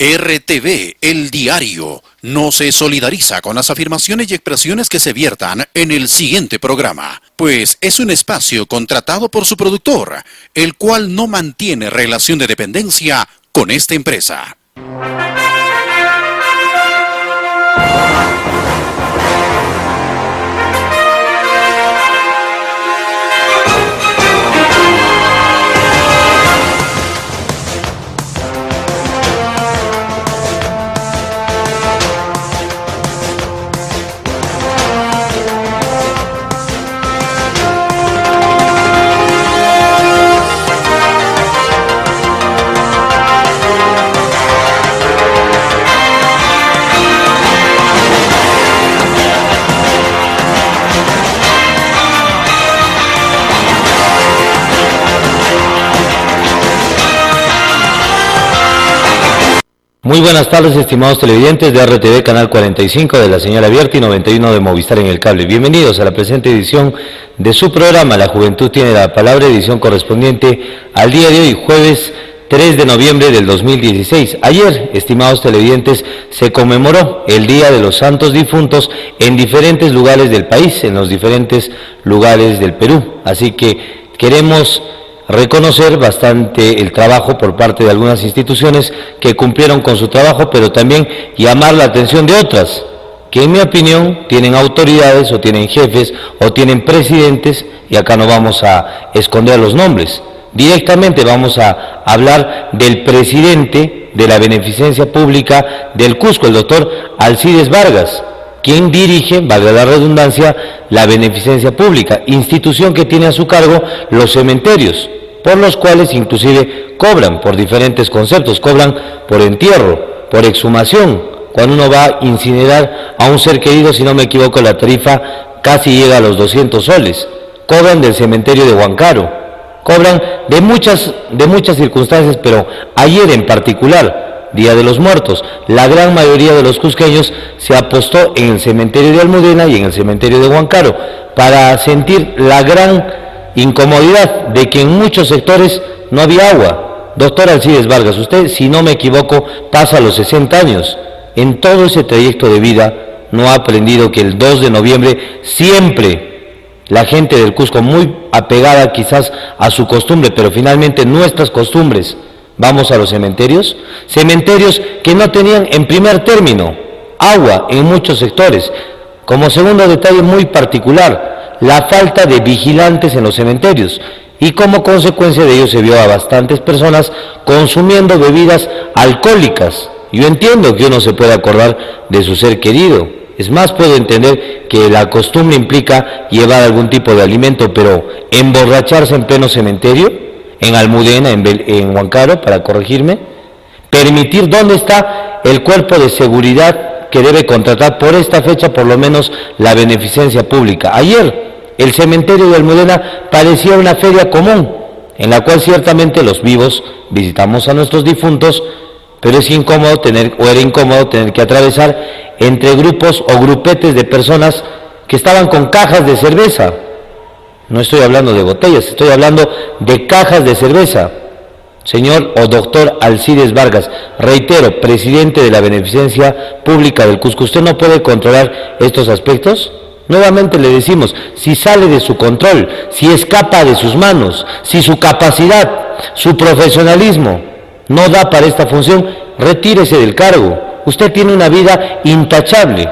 RTV, el diario, no se solidariza con las afirmaciones y expresiones que se viertan en el siguiente programa, pues es un espacio contratado por su productor, el cual no mantiene relación de dependencia con esta empresa. Muy buenas tardes, estimados televidentes de RTV Canal 45 de la señal abierta y 91 de Movistar en el cable. Bienvenidos a la presente edición de su programa La Juventud tiene la palabra, edición correspondiente al día de hoy, jueves 3 de noviembre del 2016. Ayer, estimados televidentes, se conmemoró el Día de los Santos Difuntos en diferentes lugares del país, en los diferentes lugares del Perú. Así que queremos reconocer bastante el trabajo por parte de algunas instituciones que cumplieron con su trabajo, pero también llamar la atención de otras, que en mi opinión tienen autoridades o tienen jefes o tienen presidentes, y acá no vamos a esconder los nombres. Directamente vamos a hablar del presidente de la Beneficencia Pública del Cusco, el doctor Alcides Vargas, quien dirige, valga la redundancia, la Beneficencia Pública, institución que tiene a su cargo los cementerios, por los cuales inclusive cobran por diferentes conceptos, cobran por entierro, por exhumación. Cuando uno va a incinerar a un ser querido, si no me equivoco, la tarifa casi llega a los 200 soles. Cobran del cementerio de Huancaro, cobran de muchas circunstancias, pero ayer en particular, Día de los Muertos, la gran mayoría de los cusqueños se apostó en el cementerio de Almudena y en el cementerio de Huancaro para sentir la gran incomodidad de que en muchos sectores no había agua. Doctor Alcides Vargas, usted, si no me equivoco, pasa los 60 años. En todo ese trayecto de vida no ha aprendido que el 2 de noviembre siempre la gente del Cusco, muy apegada quizás a su costumbre, pero finalmente nuestras costumbres, vamos a los cementerios, cementerios que no tenían en primer término agua en muchos sectores. Como segundo detalle muy particular, la falta de vigilantes en los cementerios, y como consecuencia de ello se vio a bastantes personas consumiendo bebidas alcohólicas. Yo entiendo que uno se puede acordar de su ser querido, es más, puedo entender que la costumbre implica llevar algún tipo de alimento, pero emborracharse en pleno cementerio, en Almudena, en Huancaro, para corregirme, permitir, ¿dónde está el cuerpo de seguridad que debe contratar por esta fecha por lo menos la Beneficencia Pública? Ayer el cementerio de Almudena parecía una feria común, en la cual ciertamente los vivos visitamos a nuestros difuntos, pero era incómodo tener que atravesar entre grupos o grupetes de personas que estaban con cajas de cerveza. No estoy hablando de botellas, estoy hablando de cajas de cerveza. Señor o doctor Alcides Vargas, reitero, presidente de la Beneficencia Pública del Cusco, ¿usted no puede controlar estos aspectos? Nuevamente le decimos, si sale de su control, si escapa de sus manos, si su capacidad, su profesionalismo no da para esta función, retírese del cargo. Usted tiene una vida intachable.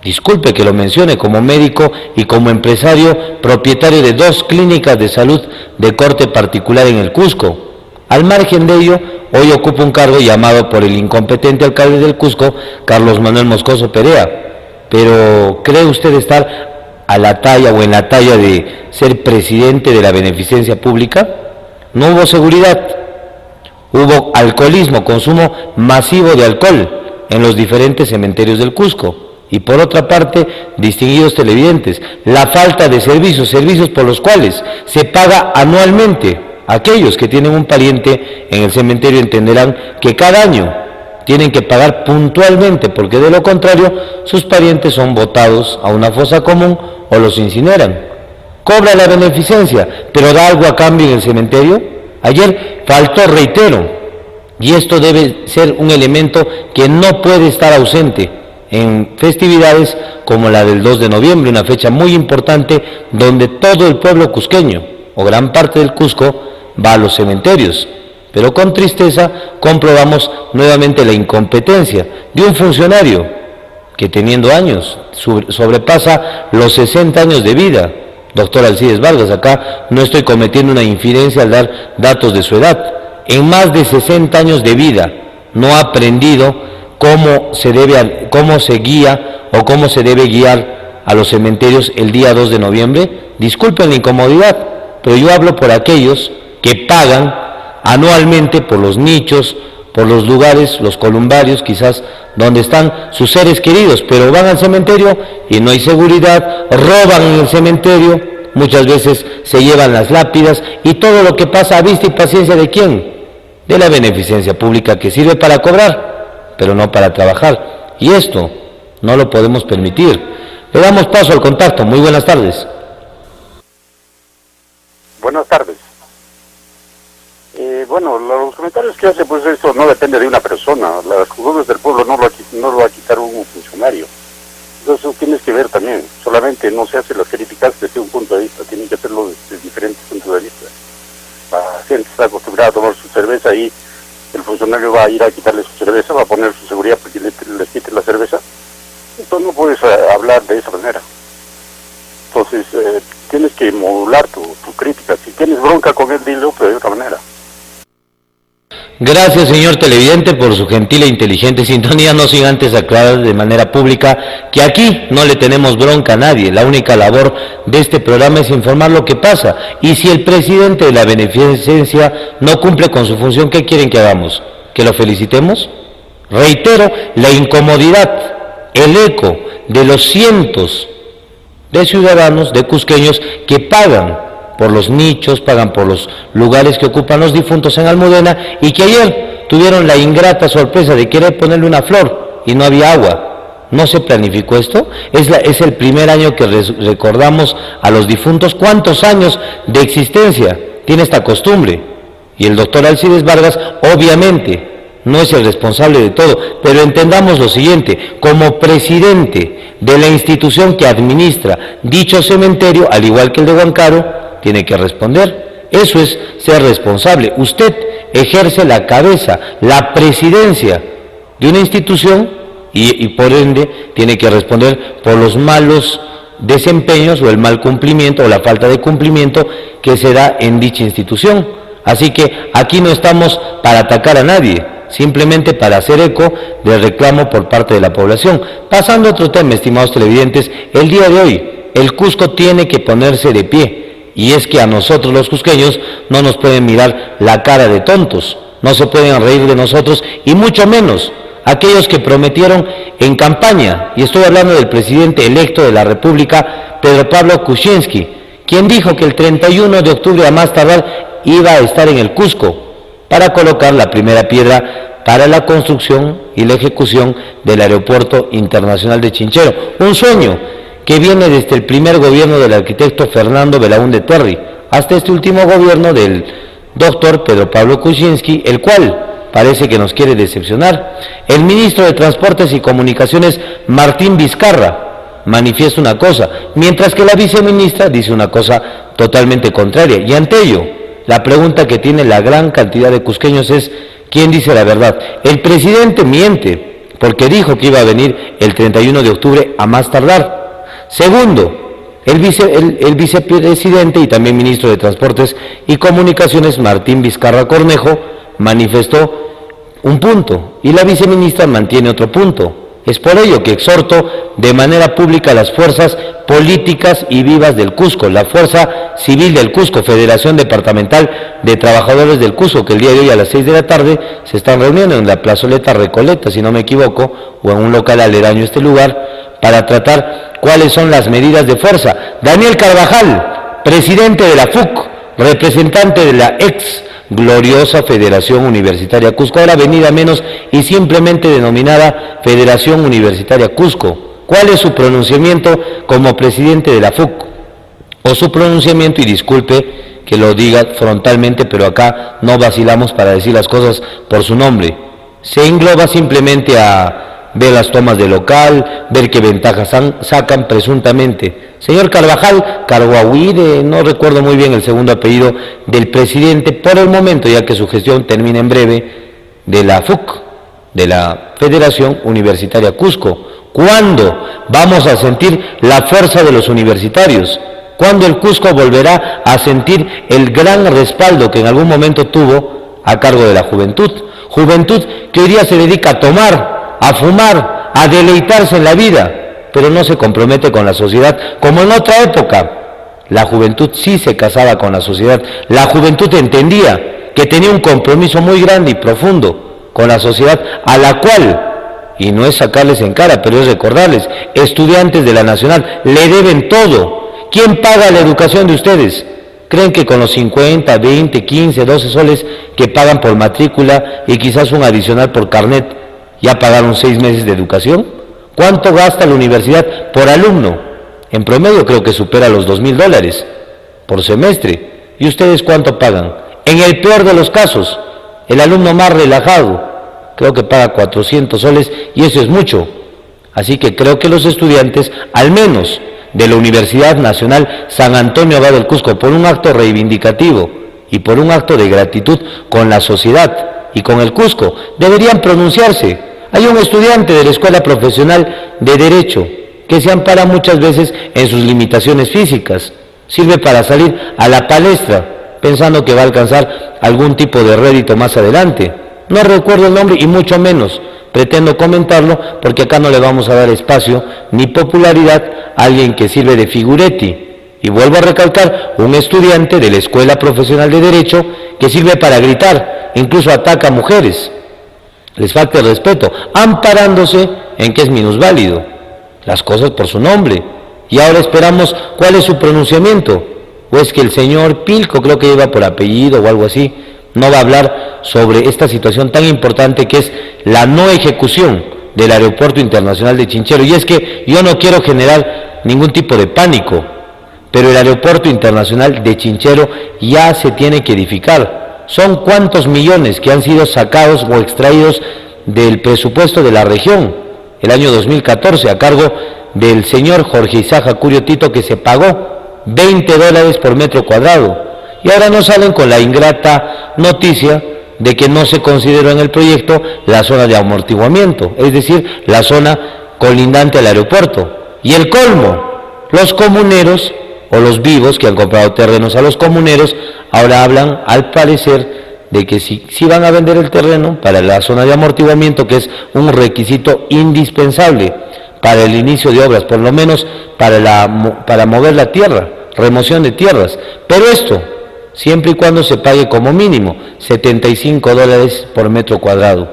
Disculpe que lo mencione, como médico y como empresario propietario de 2 clínicas de salud de corte particular en el Cusco. Al margen de ello, hoy ocupa un cargo llamado por el incompetente alcalde del Cusco, Carlos Manuel Moscoso Perea. Pero, ¿cree usted estar a la talla o en la talla de ser presidente de la Beneficencia Pública? No hubo seguridad, hubo alcoholismo, consumo masivo de alcohol en los diferentes cementerios del Cusco. Y por otra parte, distinguidos televidentes, la falta de servicios por los cuales se paga anualmente. Aquellos que tienen un pariente en el cementerio entenderán que cada año tienen que pagar puntualmente, porque de lo contrario sus parientes son botados a una fosa común o los incineran. Cobra la beneficencia, pero ¿da algo a cambio en el cementerio? Ayer faltó, reitero, Y esto debe ser un elemento que no puede estar ausente en festividades como la del 2 de noviembre, una fecha muy importante donde todo el pueblo cusqueño, o gran parte del Cusco, va a los cementerios. Pero con tristeza comprobamos nuevamente la incompetencia de un funcionario que teniendo años, sobrepasa los 60 años de vida. Doctor Alcides Vargas, acá no estoy cometiendo una infidencia al dar datos de su edad. En más de 60 años de vida no ha aprendido cómo se guía o cómo se debe guiar a los cementerios el día 2 de noviembre. Disculpen la incomodidad, pero yo hablo por aquellos que pagan anualmente por los nichos, por los lugares, los columbarios quizás, donde están sus seres queridos, pero van al cementerio y no hay seguridad, roban en el cementerio, muchas veces se llevan las lápidas y todo lo que pasa a vista y paciencia ¿de quién? De la beneficencia pública que sirve para cobrar, pero no para trabajar. Y esto no lo podemos permitir. Le damos paso al contacto. Muy buenas tardes. Buenas tardes. Bueno, los comentarios que hace, pues eso no depende de una persona. Las jugones del pueblo no lo va a quitar un funcionario. Entonces eso tienes que ver también. Solamente no se hace las críticas desde un punto de vista, tienen que hacerlo desde diferentes puntos de vista. La gente está acostumbrada a tomar su cerveza y el funcionario va a ir a quitarle su cerveza, va a poner su seguridad para que les quite la cerveza. Entonces no puedes hablar de esa manera. Entonces tienes que modular tu crítica. Si tienes bronca con él, dilo, pero de otra manera. Gracias, señor televidente, por su gentil e inteligente sintonía, no sin antes aclarar de manera pública que aquí no le tenemos bronca a nadie. La única labor de este programa es informar lo que pasa. Y si el presidente de la beneficencia no cumple con su función, ¿qué quieren que hagamos? ¿Que lo felicitemos? Reitero, la incomodidad, el eco de los cientos de ciudadanos, de cusqueños, que pagan por los nichos, pagan por los lugares que ocupan los difuntos en Almudena y que ayer tuvieron la ingrata sorpresa de querer ponerle una flor y no había agua. ¿No se planificó esto? Es el primer año que recordamos a los difuntos. ¿Cuántos años de existencia tiene esta costumbre? Y el doctor Alcides Vargas, obviamente, no es el responsable de todo, pero entendamos lo siguiente: como presidente de la institución que administra dicho cementerio, al igual que el de Huancaro, tiene que responder. Eso es ser responsable. Usted ejerce la cabeza, la presidencia de una institución y por ende tiene que responder por los malos desempeños o el mal cumplimiento o la falta de cumplimiento que se da en dicha institución. Así que aquí no estamos para atacar a nadie, simplemente para hacer eco del reclamo por parte de la población. Pasando a otro tema, estimados televidentes, el día de hoy el Cusco tiene que ponerse de pie. Y es que a nosotros los cusqueños no nos pueden mirar la cara de tontos, no se pueden reír de nosotros y mucho menos aquellos que prometieron en campaña, y estoy hablando del presidente electo de la República, Pedro Pablo Kuczynski, quien dijo que el 31 de octubre a más tardar iba a estar en el Cusco para colocar la primera piedra para la construcción y la ejecución del Aeropuerto Internacional de Chinchero, un sueño que viene desde el primer gobierno del arquitecto Fernando Belaúnde Terry hasta este último gobierno del doctor Pedro Pablo Kuczynski, el cual parece que nos quiere decepcionar. El ministro de Transportes y Comunicaciones, Martín Vizcarra, manifiesta una cosa, mientras que la viceministra dice una cosa totalmente contraria. Y ante ello, la pregunta que tiene la gran cantidad de cusqueños es: ¿quién dice la verdad? El presidente miente, porque dijo que iba a venir el 31 de octubre a más tardar. Segundo, el vicepresidente y también ministro de Transportes y Comunicaciones, Martín Vizcarra Cornejo, manifestó un punto y la viceministra mantiene otro punto. Es por ello que exhorto de manera pública a las fuerzas políticas y vivas del Cusco, la Fuerza Civil del Cusco, Federación Departamental de Trabajadores del Cusco, que el día de hoy a las 6 de la tarde se están reuniendo en la plazoleta Recoleta, si no me equivoco, o en un local aledaño a este lugar, para tratar cuáles son las medidas de fuerza. Daniel Carvajal, presidente de la FUC, representante de la ex gloriosa Federación Universitaria Cusco, ahora venida menos y simplemente denominada Federación Universitaria Cusco. ¿Cuál es su pronunciamiento como presidente de la FUC? o su pronunciamiento, y disculpe que lo diga frontalmente, pero acá no vacilamos para decir las cosas por su nombre. Se engloba simplemente a ver las tomas de local, ver qué ventajas sacan presuntamente. Señor Carvajal, Carguahuide, no recuerdo muy bien el segundo apellido del presidente, por el momento, ya que su gestión termina en breve, de la FUC, de la Federación Universitaria Cusco. ¿Cuándo vamos a sentir la fuerza de los universitarios? ¿Cuándo el Cusco volverá a sentir el gran respaldo que en algún momento tuvo a cargo de la juventud? Juventud que hoy día se dedica a tomar, a fumar, a deleitarse en la vida, pero no se compromete con la sociedad como en otra época. La juventud sí se casaba con la sociedad. La juventud entendía que tenía un compromiso muy grande y profundo con la sociedad, a la cual, y no es sacarles en cara, pero es recordarles, estudiantes de la Nacional le deben todo. ¿Quién paga la educación de ustedes? ¿Creen que con los 50, 20, 15, 12 soles que pagan por matrícula y quizás un adicional por carnet, ya pagaron 6 meses de educación? ¿Cuánto gasta la universidad por alumno? En promedio creo que supera los $2,000 por semestre. ¿Y ustedes cuánto pagan? En el peor de los casos, el alumno más relajado creo que paga 400 soles, y eso es mucho. Así que creo que los estudiantes, al menos de la Universidad Nacional San Antonio Abad del Cusco, por un acto reivindicativo y por un acto de gratitud con la sociedad y con el Cusco, deberían pronunciarse. Hay un estudiante de la Escuela Profesional de Derecho que se ampara muchas veces en sus limitaciones físicas, sirve para salir a la palestra pensando que va a alcanzar algún tipo de rédito más adelante. No recuerdo el nombre y mucho menos pretendo comentarlo, porque acá no le vamos a dar espacio ni popularidad a alguien que sirve de figuretti. Y vuelvo a recalcar, un estudiante de la Escuela Profesional de Derecho que sirve para gritar, incluso ataca a mujeres. Les falta el respeto, amparándose en que es minusválido. Las cosas por su nombre. Y ahora esperamos cuál es su pronunciamiento. O es que el señor Pilco, creo que lleva por apellido o algo así, no va a hablar sobre esta situación tan importante que es la no ejecución del Aeropuerto Internacional de Chinchero. Y es que yo no quiero generar ningún tipo de pánico, pero el Aeropuerto Internacional de Chinchero ya se tiene que edificar. Son cuántos millones que han sido sacados o extraídos del presupuesto de la región el año 2014 a cargo del señor Jorge Isaac Acurio Tito, que se pagó $20 por metro cuadrado. Y ahora nos salen con la ingrata noticia de que no se consideró en el proyecto la zona de amortiguamiento, es decir, la zona colindante al aeropuerto. Y el colmo, los comuneros o los vivos que han comprado terrenos a los comuneros, ahora hablan, al parecer, de que si van a vender el terreno para la zona de amortiguamiento, que es un requisito indispensable para el inicio de obras, por lo menos para mover la tierra, remoción de tierras. Pero esto, siempre y cuando se pague como mínimo $75 por metro cuadrado.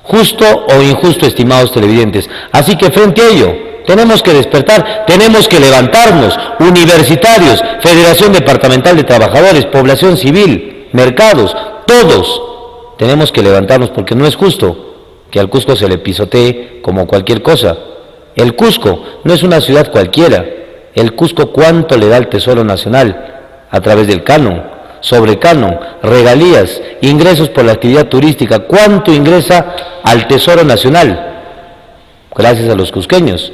¿Justo o injusto, estimados televidentes? Así que frente a ello, tenemos que despertar, tenemos que levantarnos, universitarios, Federación Departamental de Trabajadores, población civil, mercados, todos tenemos que levantarnos, porque no es justo que al Cusco se le pisotee como cualquier cosa. El Cusco no es una ciudad cualquiera. El Cusco, ¿cuánto le da al Tesoro Nacional? A través del canon, sobrecanon, regalías, ingresos por la actividad turística. ¿Cuánto ingresa al Tesoro Nacional? Gracias a los cusqueños.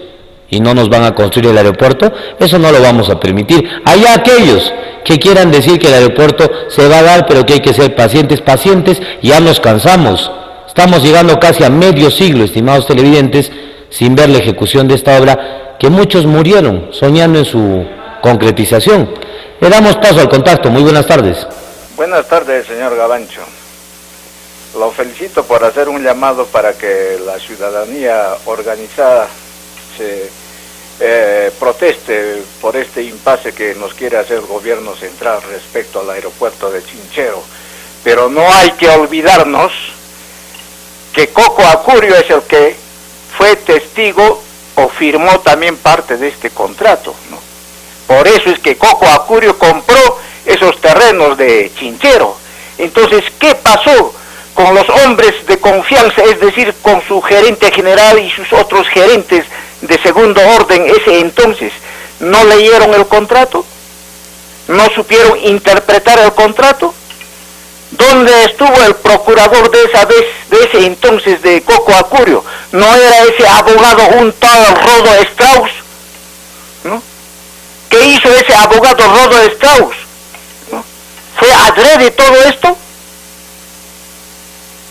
¿Y no nos van a construir el aeropuerto? Eso no lo vamos a permitir. Hay aquellos que quieran decir que el aeropuerto se va a dar, pero que hay que ser pacientes, ya nos cansamos. Estamos llegando casi a medio siglo, estimados televidentes, sin ver la ejecución de esta obra, que muchos murieron soñando en su concretización. Le damos paso al contacto. Muy buenas tardes. Buenas tardes, señor Gavancho. Lo felicito por hacer un llamado para que la ciudadanía organizada se proteste por este impasse que nos quiere hacer el gobierno central respecto al aeropuerto de Chinchero. Pero no hay que olvidarnos que Coco Acurio es el que fue testigo o firmó también parte de este contrato, ¿no? Por eso es que Coco Acurio compró esos terrenos de Chinchero. Entonces, ¿qué pasó con los hombres de confianza, es decir, con su gerente general y sus otros gerentes de segundo orden ese entonces? ¿No leyeron el contrato? no supieron interpretar el contrato. ¿Dónde estuvo el procurador de esa vez, de ese entonces, de Coco Acurio? ¿No era ese abogado un tal Rodo Strauss? ¿No? ¿Qué hizo ese abogado Rodo Strauss? ¿No? ¿Fue adrede todo esto?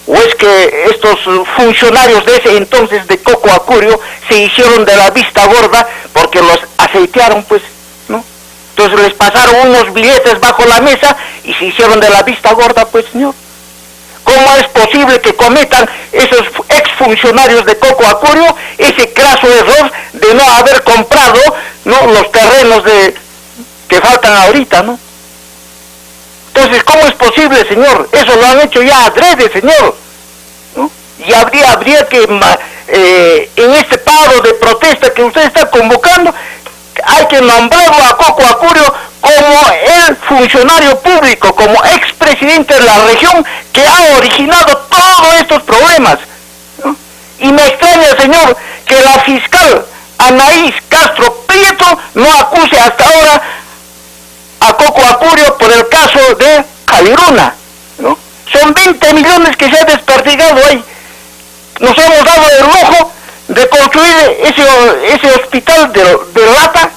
¿O es que estos funcionarios de ese entonces de Coco Acurio se hicieron de la vista gorda porque los aceitearon, pues, ¿no? Entonces les pasaron unos billetes bajo la mesa y se hicieron de la vista gorda, pues, señor. ¿Cómo es posible que cometan esos exfuncionarios de Coco Acurio ese craso error de no haber comprado, ¿no?, los terrenos que faltan ahorita, ¿no? Entonces, ¿cómo es posible, señor? Eso lo han hecho ya adrede, señor, ¿no? Y habría que, en este paro de protesta que usted está convocando, hay que nombrarlo a Coco Acurio como el funcionario público, como expresidente de la región que ha originado todos estos problemas, ¿no? Y me extraña, señor, que la fiscal Anaís Castro Prieto no acuse hasta ahora a Coco Acurio por el caso de Caliruna, ¿no? Son 20 millones que se ha desperdigado ahí. Nos hemos dado el lujo de construir ese hospital de lata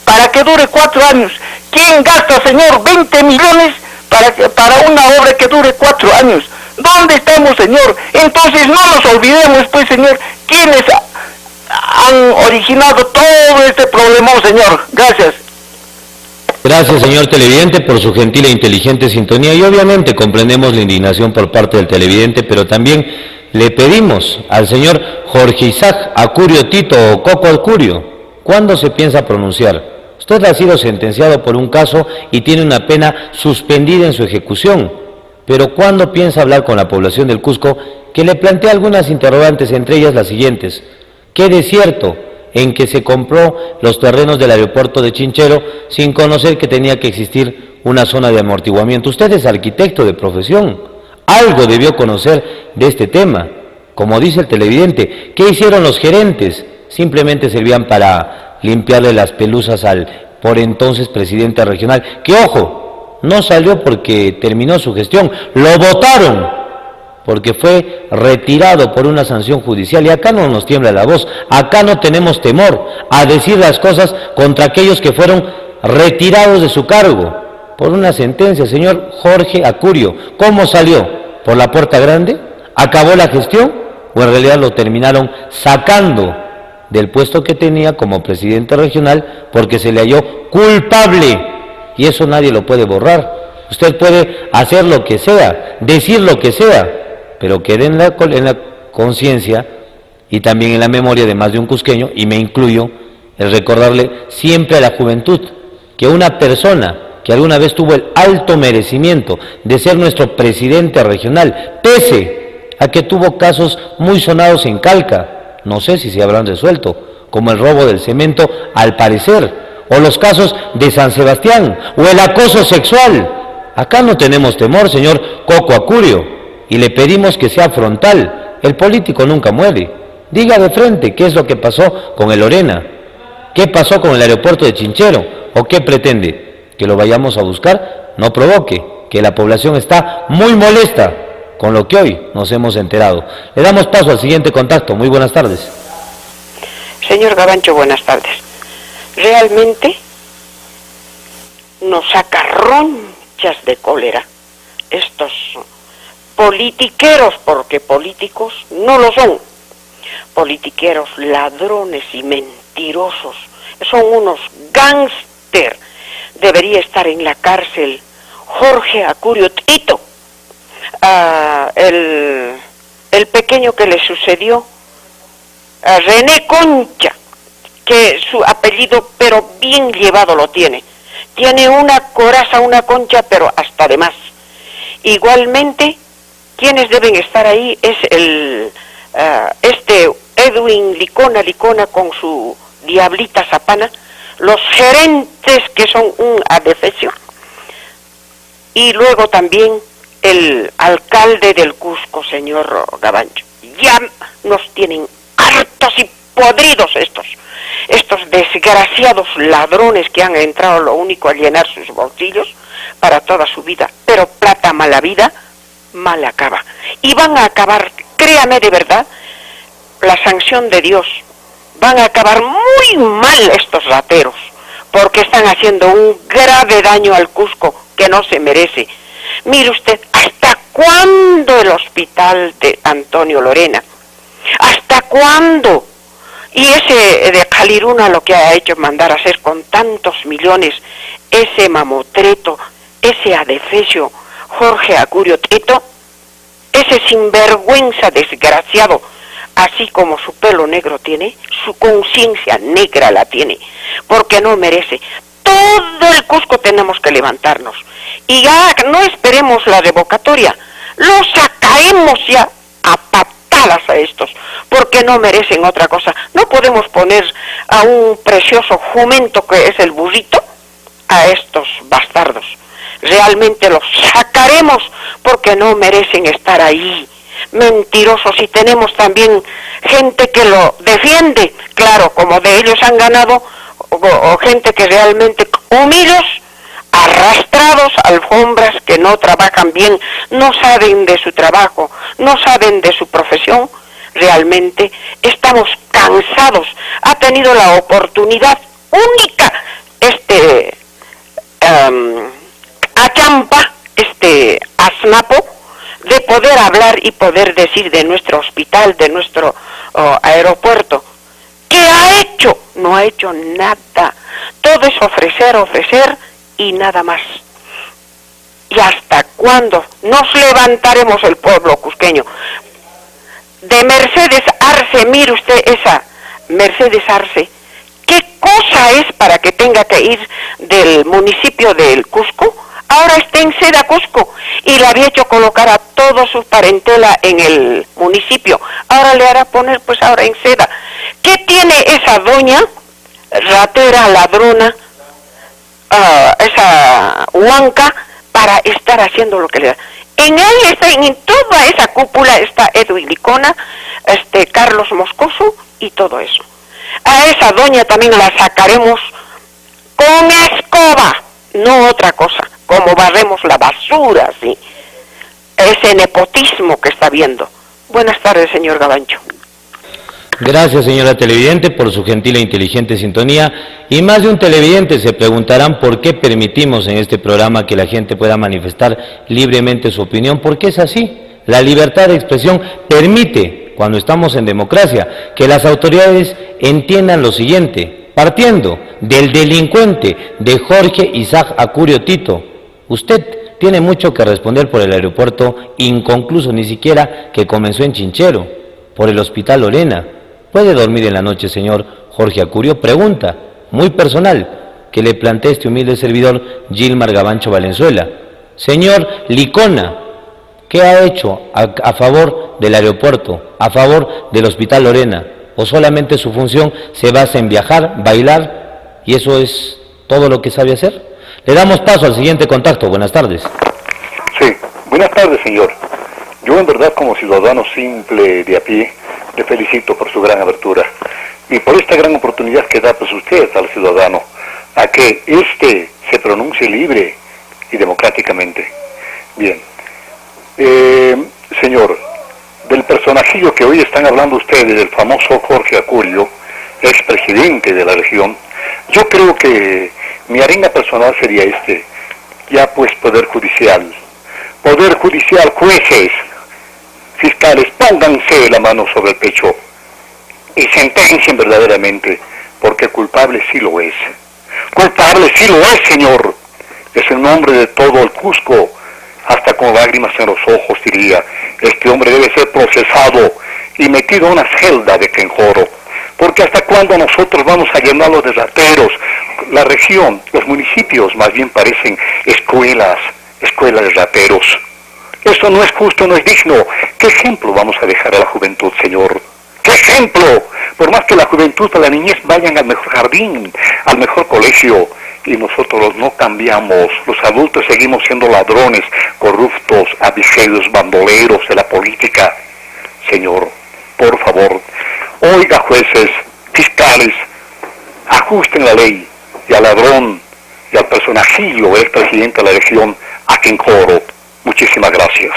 para que dure 4 años. ¿Quién gasta, señor, 20 millones para una obra que dure 4 años? ¿Dónde estamos, señor? Entonces no nos olvidemos, pues, señor, quiénes han originado todo este problema, señor. Gracias. Gracias, señor televidente, por su gentil e inteligente sintonía, y obviamente comprendemos la indignación por parte del televidente, pero también le pedimos al señor Jorge Isaac Acurio Tito o Coco Acurio, ¿cuándo se piensa pronunciar? Usted ha sido sentenciado por un caso y tiene una pena suspendida en su ejecución, pero ¿cuándo piensa hablar con la población del Cusco, que le plantea algunas interrogantes, entre ellas las siguientes? ¿Qué de cierto en que se compró los terrenos del aeropuerto de Chinchero sin conocer que tenía que existir una zona de amortiguamiento? Usted es arquitecto de profesión, algo debió conocer de este tema. Como dice el televidente, ¿qué hicieron los gerentes? Simplemente servían para limpiarle las pelusas al por entonces presidente regional, que ojo, no salió porque terminó su gestión, lo votaron porque fue retirado por una sanción judicial, y acá no nos tiembla la voz, acá no tenemos temor a decir las cosas contra aquellos que fueron retirados de su cargo por una sentencia. Señor Jorge Acurio, ¿cómo salió? ¿Por la puerta grande? ¿Acabó la gestión? ¿O en realidad lo terminaron sacando del puesto que tenía como presidente regional porque se le halló culpable? Y eso nadie lo puede borrar. Usted puede hacer lo que sea, decir lo que sea, pero quede en la conciencia y también en la memoria de más de un cusqueño, y me incluyo, el recordarle siempre a la juventud que una persona que alguna vez tuvo el alto merecimiento de ser nuestro presidente regional, pese a que tuvo casos muy sonados en Calca, no sé si se habrán resuelto, como el robo del cemento al parecer, o los casos de San Sebastián, o el acoso sexual. Acá no tenemos temor, señor Coco Acurio, y le pedimos que sea frontal. El político nunca muere. Diga de frente qué es lo que pasó con el Lorena, qué pasó con el aeropuerto de Chinchero, o qué pretende, que lo vayamos a buscar. No provoque, que la población está muy molesta con lo que hoy nos hemos enterado. Le damos paso al siguiente contacto. Muy buenas tardes. Señor Gabancho, buenas tardes. Realmente nos saca ronchas de cólera estos politiqueros, porque políticos no lo son. Politiqueros, ladrones y mentirosos. Son unos gángster. Debería estar en la cárcel Jorge Acurio Tito, el pequeño que le sucedió a René Concha, que su apellido, pero bien llevado lo tiene. Tiene una coraza, una concha, pero hasta de más. Igualmente, quienes deben estar ahí es este Edwin Licona con su diablita Zapana, los gerentes que son un adefesio, y luego también el alcalde del Cusco, señor Gabancho. Ya nos tienen hartos y podridos estos. estos desgraciados ladrones que han entrado lo único a llenar sus bolsillos para toda su vida, pero plata mala vida, mal acaba. Y van a acabar, créame de verdad, la sanción de Dios, van a acabar muy mal estos rateros, porque están haciendo un grave daño al Cusco que no se merece. Mire usted, ¿hasta cuándo el hospital de Antonio Lorena? ¿Hasta cuándo? Y ese de Caliruna lo que ha hecho es mandar a hacer con tantos millones, ese mamotreto, ese adefesio Jorge Acurio Teto, ese sinvergüenza desgraciado, así como su pelo negro tiene, su conciencia negra la tiene, porque no merece. Todo el Cusco tenemos que levantarnos, y ya no esperemos la revocatoria, los sacaremos ya a patadas a estos, porque no merecen otra cosa. No podemos poner a un precioso jumento que es el burrito a estos bastardos. Realmente los sacaremos porque no merecen estar ahí. Mentirosos, y tenemos también gente que lo defiende, claro, como de ellos han ganado, o gente que realmente humildes, arrastrados, alfombras, que no trabajan bien, no saben de su trabajo, no saben de su profesión. Realmente estamos cansados. Ha tenido la oportunidad única Achampa, Asnapo, de poder hablar y poder decir de nuestro hospital, de nuestro aeropuerto. ¿Qué ha hecho? No ha hecho nada. Todo es ofrecer y nada más. ¿Y hasta cuándo nos levantaremos el pueblo cusqueño? De Mercedes Arce, mire usted esa Mercedes Arce, ¿qué cosa es para que tenga que ir del municipio del Cusco? Ahora está en Seda Cusco, y le había hecho colocar a toda su parentela en el municipio. Ahora le hará poner pues ahora en Seda. ¿Qué tiene esa doña ratera, ladrona, esa huanca, para estar haciendo lo que le da? En él está, en toda esa cúpula está Edwin Licona, Carlos Moscoso y todo eso. A esa doña también la sacaremos con escoba, no otra cosa, como barremos la basura, ¿sí? Ese nepotismo que está viendo. Buenas tardes, señor Gabancho. Gracias, señora televidente, por su gentil e inteligente sintonía. Y más de un televidente se preguntarán por qué permitimos en este programa que la gente pueda manifestar libremente su opinión. Porque es así. La libertad de expresión permite, cuando estamos en democracia, que las autoridades entiendan lo siguiente. Partiendo del delincuente de Jorge Isaac Acurio Tito, usted tiene mucho que responder por el aeropuerto inconcluso, ni siquiera que comenzó en Chinchero, por el hospital Lorena. ¿Puede dormir en la noche, señor Jorge Acurio? Pregunta muy personal que le plantea este humilde servidor Gilmar Gabancho Valenzuela. Señor Licona, ¿qué ha hecho a favor del aeropuerto, a favor del hospital Lorena? ¿O solamente su función se basa en viajar, bailar, y eso es todo lo que sabe hacer? Le damos paso al siguiente contacto. Buenas tardes. Sí, buenas tardes, señor. Yo en verdad, como ciudadano simple de a pie, le felicito por su gran abertura y por esta gran oportunidad que da pues usted al ciudadano a que se pronuncie libre y democráticamente. Bien, señor, del personajillo que hoy están hablando ustedes, del famoso Jorge Acurio, expresidente de la región, yo creo que mi arenga personal sería ya pues Poder Judicial, jueces, fiscales, pónganse la mano sobre el pecho y sentencien verdaderamente, porque culpable sí lo es. Culpable sí lo es, señor. Es el nombre de todo el Cusco, hasta con lágrimas en los ojos diría, este hombre debe ser procesado y metido a una celda de Quenjoro, porque hasta cuándo nosotros vamos a llenarlos de rateros. La región, los municipios más bien parecen escuelas de rateros. Eso no es justo, no es digno. ¿Qué ejemplo vamos a dejar a la juventud, señor? ¿Qué ejemplo? Por más que la juventud o la niñez vayan al mejor jardín, al mejor colegio, y nosotros no cambiamos, los adultos seguimos siendo ladrones, corruptos, aviseros, bandoleros de la política. Señor, por favor, oiga, jueces, fiscales, ajusten la ley y al ladrón y al personajillo expresidente de la elección a quien coro. Muchísimas gracias.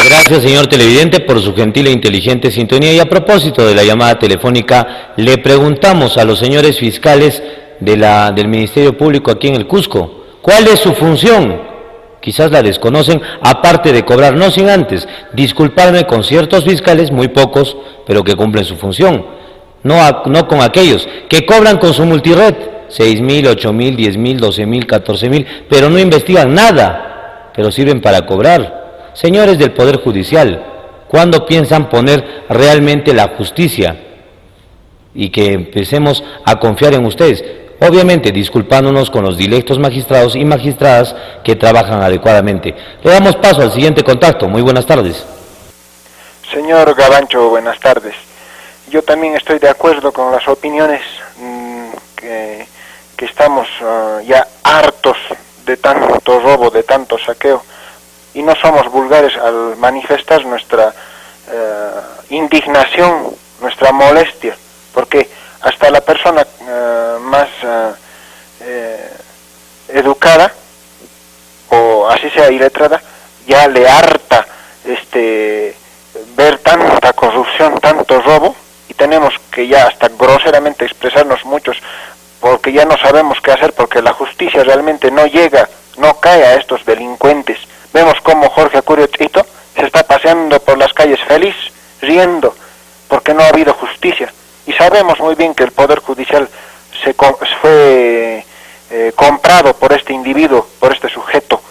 Gracias, señor televidente, por su gentil e inteligente sintonía. Y a propósito de la llamada telefónica, le preguntamos a los señores fiscales del Ministerio Público aquí en el Cusco, ¿cuál es su función? Quizás la desconocen, aparte de cobrar, no sin antes disculparme con ciertos fiscales, muy pocos, pero que cumplen su función, no con aquellos que cobran con su multired, 6.000, 8.000, 10.000, 12.000, 14.000, pero no investigan nada, pero sirven para cobrar. Señores del Poder Judicial, ¿cuándo piensan poner realmente la justicia? Y que empecemos a confiar en ustedes, obviamente disculpándonos con los dilectos magistrados y magistradas que trabajan adecuadamente. Le damos paso al siguiente contacto. Muy buenas tardes. Señor Gabancho, buenas tardes. Yo también estoy de acuerdo con las opiniones que estamos ya hartos de tanto robo, de tanto saqueo, y no somos vulgares al manifestar nuestra indignación, nuestra molestia, porque hasta la persona más educada, o así sea iletrada, ya le harta ver tanta corrupción, tanto robo, y tenemos que ya hasta groseramente expresarnos muchos, porque ya no sabemos qué hacer, porque la justicia realmente no llega, no cae a estos delincuentes. Vemos cómo Jorge Acurio Tito se está paseando por las calles feliz, riendo, porque no ha habido justicia. Y sabemos muy bien que el Poder Judicial fue comprado por este individuo, por este sujeto.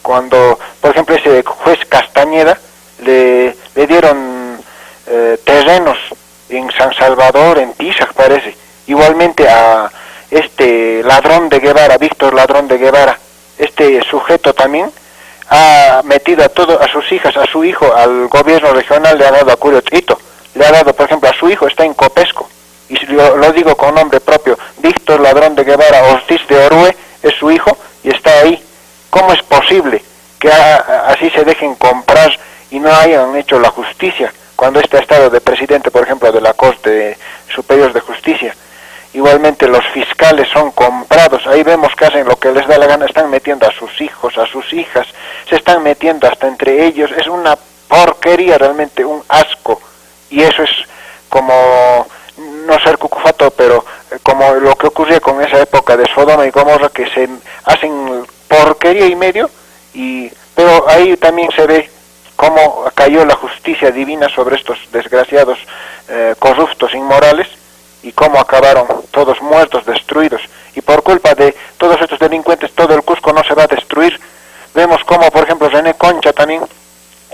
Cuando, por ejemplo, ese juez Castañeda le dieron terrenos en San Salvador, en Pisac parece. Igualmente a este Ladrón de Guevara, Víctor Ladrón de Guevara, este sujeto también ha metido a sus hijas, a su hijo, al gobierno regional, le ha dado a Acurio Tito, le ha dado, por ejemplo, a su hijo, está en Copesco, y lo digo con nombre propio, Víctor Ladrón de Guevara Ortiz de Orue es su hijo, y está ahí. ¿Cómo es posible que así se dejen comprar y no hayan hecho la justicia, cuando este ha estado de presidente, por ejemplo, de la Corte Superior de Justicia? Igualmente los fiscales son comprados, ahí vemos que hacen lo que les da la gana, están metiendo a sus hijos, a sus hijas, se están metiendo hasta entre ellos, es una porquería realmente, un asco, y eso es como, no ser cucufato, pero como lo que ocurría con esa época de Sodoma y Gomorra, que se hacen porquería y medio, pero ahí también se ve cómo cayó la justicia divina sobre estos desgraciados corruptos, inmorales, y cómo acabaron todos muertos, destruidos, y por culpa de todos estos delincuentes todo el Cusco no se va a destruir. Vemos cómo, por ejemplo, René Concha también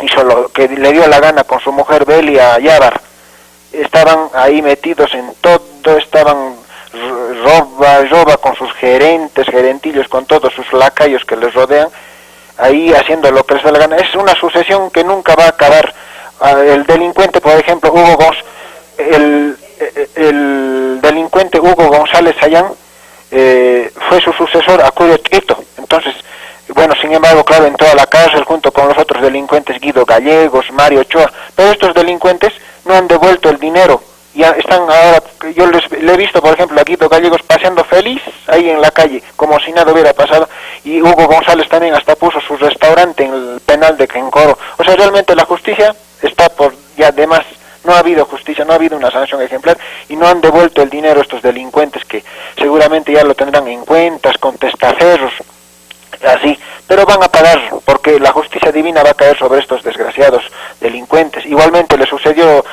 hizo lo que le dio la gana con su mujer Belia Yávar, estaban ahí metidos en todo, estaban roba con sus gerentillos, con todos sus lacayos que les rodean, ahí haciendo lo que les da la gana. Es una sucesión que nunca va a acabar. El delincuente, por ejemplo, el delincuente Hugo González Sayán fue su sucesor Acurio Tito. Entonces, bueno, sin embargo, claro, entró a la cárcel junto con los otros delincuentes, Guido Gallegos, Mario Ochoa, pero estos delincuentes no han devuelto el dinero. Ya están ahora, yo le he visto, por ejemplo, a Guido Gallegos paseando feliz ahí en la calle, como si nada hubiera pasado, y Hugo González también hasta puso su restaurante en el penal de Quencoro. O sea, realmente la justicia está por ya de más. No ha habido justicia, no ha habido una sanción ejemplar, y no han devuelto el dinero a estos delincuentes, que seguramente ya lo tendrán en cuentas, con testaferros, así, pero van a pagar, porque la justicia divina va a caer sobre estos desgraciados delincuentes. Igualmente le sucedió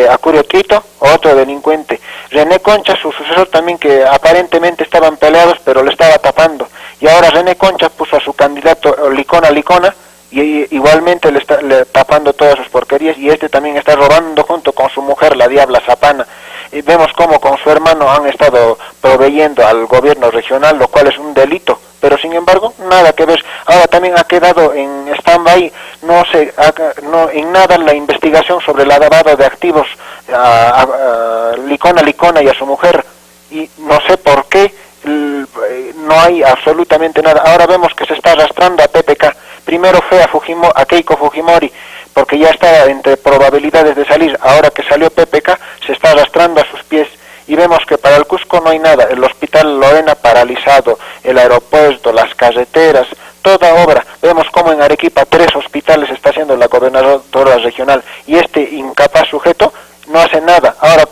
a Acurio Tito, otro delincuente, René Concha, su sucesor también, que aparentemente estaban peleados, pero le estaba tapando, y ahora René Concha puso a su candidato Licona, y igualmente le está tapando todas sus porquerías, y este también está robando junto con su mujer, la Diabla Zapana. Y vemos cómo con su hermano han estado proveyendo al gobierno regional, lo cual es un delito, pero sin embargo nada que ver. Ahora también ha quedado en stand-by, no en nada la investigación sobre el lavado de activos a Licona y a su mujer, y no sé por qué no hay absolutamente nada. Ahora vemos que se está arrastrando a PPK. Primero fue a Keiko Fujimori, porque ya estaba entre probabilidades de salir. Ahora que salió PPK, se está arrastrando a sus pies. y vemos que para el Cusco no hay nada, el Hospital Lorena paralizado, el aeropuerto, las carreteras, toda obra. Vemos cómo en Arequipa 3 hospitales está haciendo la gobernadora regional y este incapaz sujeto no hace nada. Ahora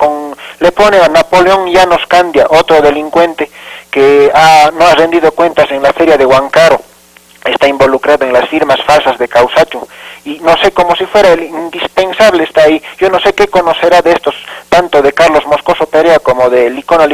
le pone a Napoleón Llanos Candia, otro delincuente que no ha rendido cuentas en la feria de Huancara, está involucrado en las firmas falsas de Causacho, y no sé, como si fuera el indispensable está ahí. Yo no sé qué conocerá de estos, tanto de Carlos Moscoso Perea como de Licona,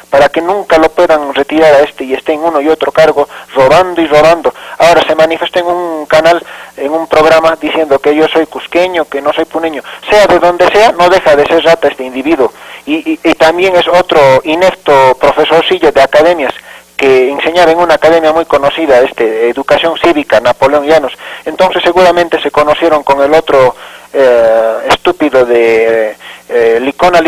para que nunca lo puedan retirar a este y esté en uno y otro cargo, robando y robando. Ahora se manifiesta en un canal, en un programa, diciendo que yo soy cusqueño, que no soy puneño. Sea de donde sea, no deja de ser rata este individuo. Y también es otro inepto profesorcillo de academias, que enseñaba en una academia muy conocida, Educación Cívica, Napoleón Llanos. Entonces seguramente se conocieron con el otro estúpido de Licona,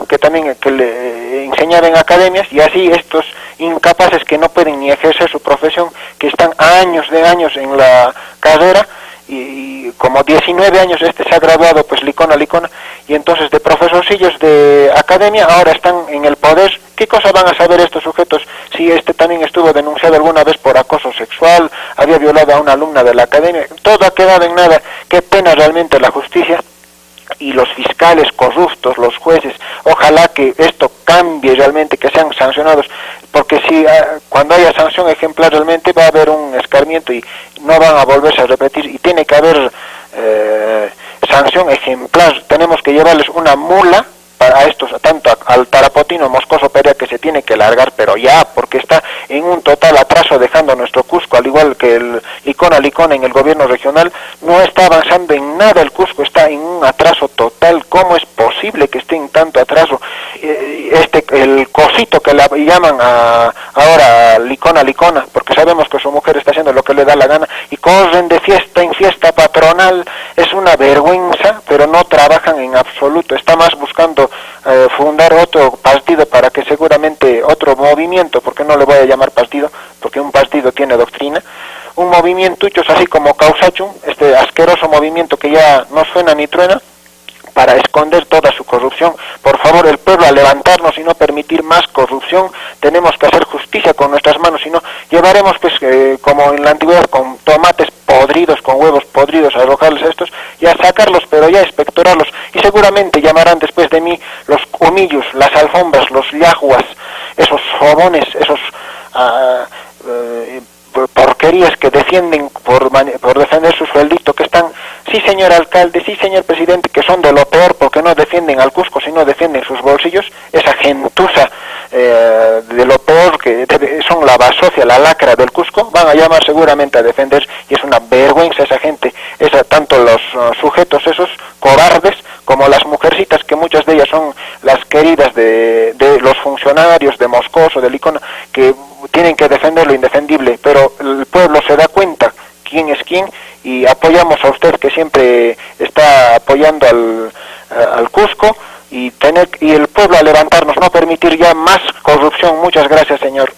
que también le enseñaba en academias, y así estos incapaces que no pueden ni ejercer su profesión, que están años de años en la carrera, y como 19 años se ha graduado, pues Licona, y entonces de profesorcillos de academia ahora están en el poder. ¿Qué cosa van a saber estos sujetos si también estuvo denunciado alguna vez por acoso sexual, había violado a una alumna de la academia? Todo ha quedado en nada. Qué pena realmente la justicia y los fiscales corruptos, los jueces. Ojalá que esto cambie realmente, que sean sancionados, porque si cuando haya sanción ejemplar realmente va a haber un escarmiento y no van a volverse a repetir, y tiene que haber sanción ejemplar. Tenemos que llevarles una mula para estos, tanto al Tarapotino Moscoso Perea, que se tiene que largar, pero ya, porque está en un total atraso, dejando a nuestro Cusco, al igual que el Licona en el gobierno regional, no está avanzando en nada. El Cusco está en un atraso total. ¿Cómo es posible que esté en tanto atraso? El cosito que la llaman ahora Licona, porque sabemos que su mujer está haciendo lo que le da la gana, y corren de fiesta en fiesta patronal. Es una vergüenza, pero no trabajan en absoluto. Está más buscando fundar otro partido, para que seguramente otro movimiento, porque no le voy a llamar partido, porque un partido tiene doctrina, un movimiento así como Causachum, este asqueroso movimiento que ya no suena ni truena, para esconder toda su corrupción. Por favor, el pueblo, a levantarnos y no permitir más corrupción. Tenemos que hacer justicia con nuestras manos, si no llevaremos, pues, como en la antigüedad, con tomates podridos, con huevos podridos, a arrojarles a estos y a sacarlos, pero ya expectorarlos. Y seguramente llamarán después de mí los humillos, las alfombras, los yahuas, esos jobones, esos porquerías que defienden por defender su sueldito, que están, sí señor alcalde, sí señor presidente, que son de lo peor, porque no defienden al Cusco, sino defienden sus bolsillos. Esa gentuza de lo peor, que son la basofia, la lacra del Cusco, van a llamar seguramente a defender, y es una vergüenza esa gente, tanto los sujetos esos cobardes, como las mujercitas, que muchas de ellas son las queridas de los funcionarios de Moscoso, de Licona, que tienen que defender lo indefendible. Pero el pueblo se da cuenta quién es quién, y apoyamos a usted, que siempre está apoyando al Cusco, y el pueblo a levantarnos, no permitir ya más corrupción. Muchas gracias, señor.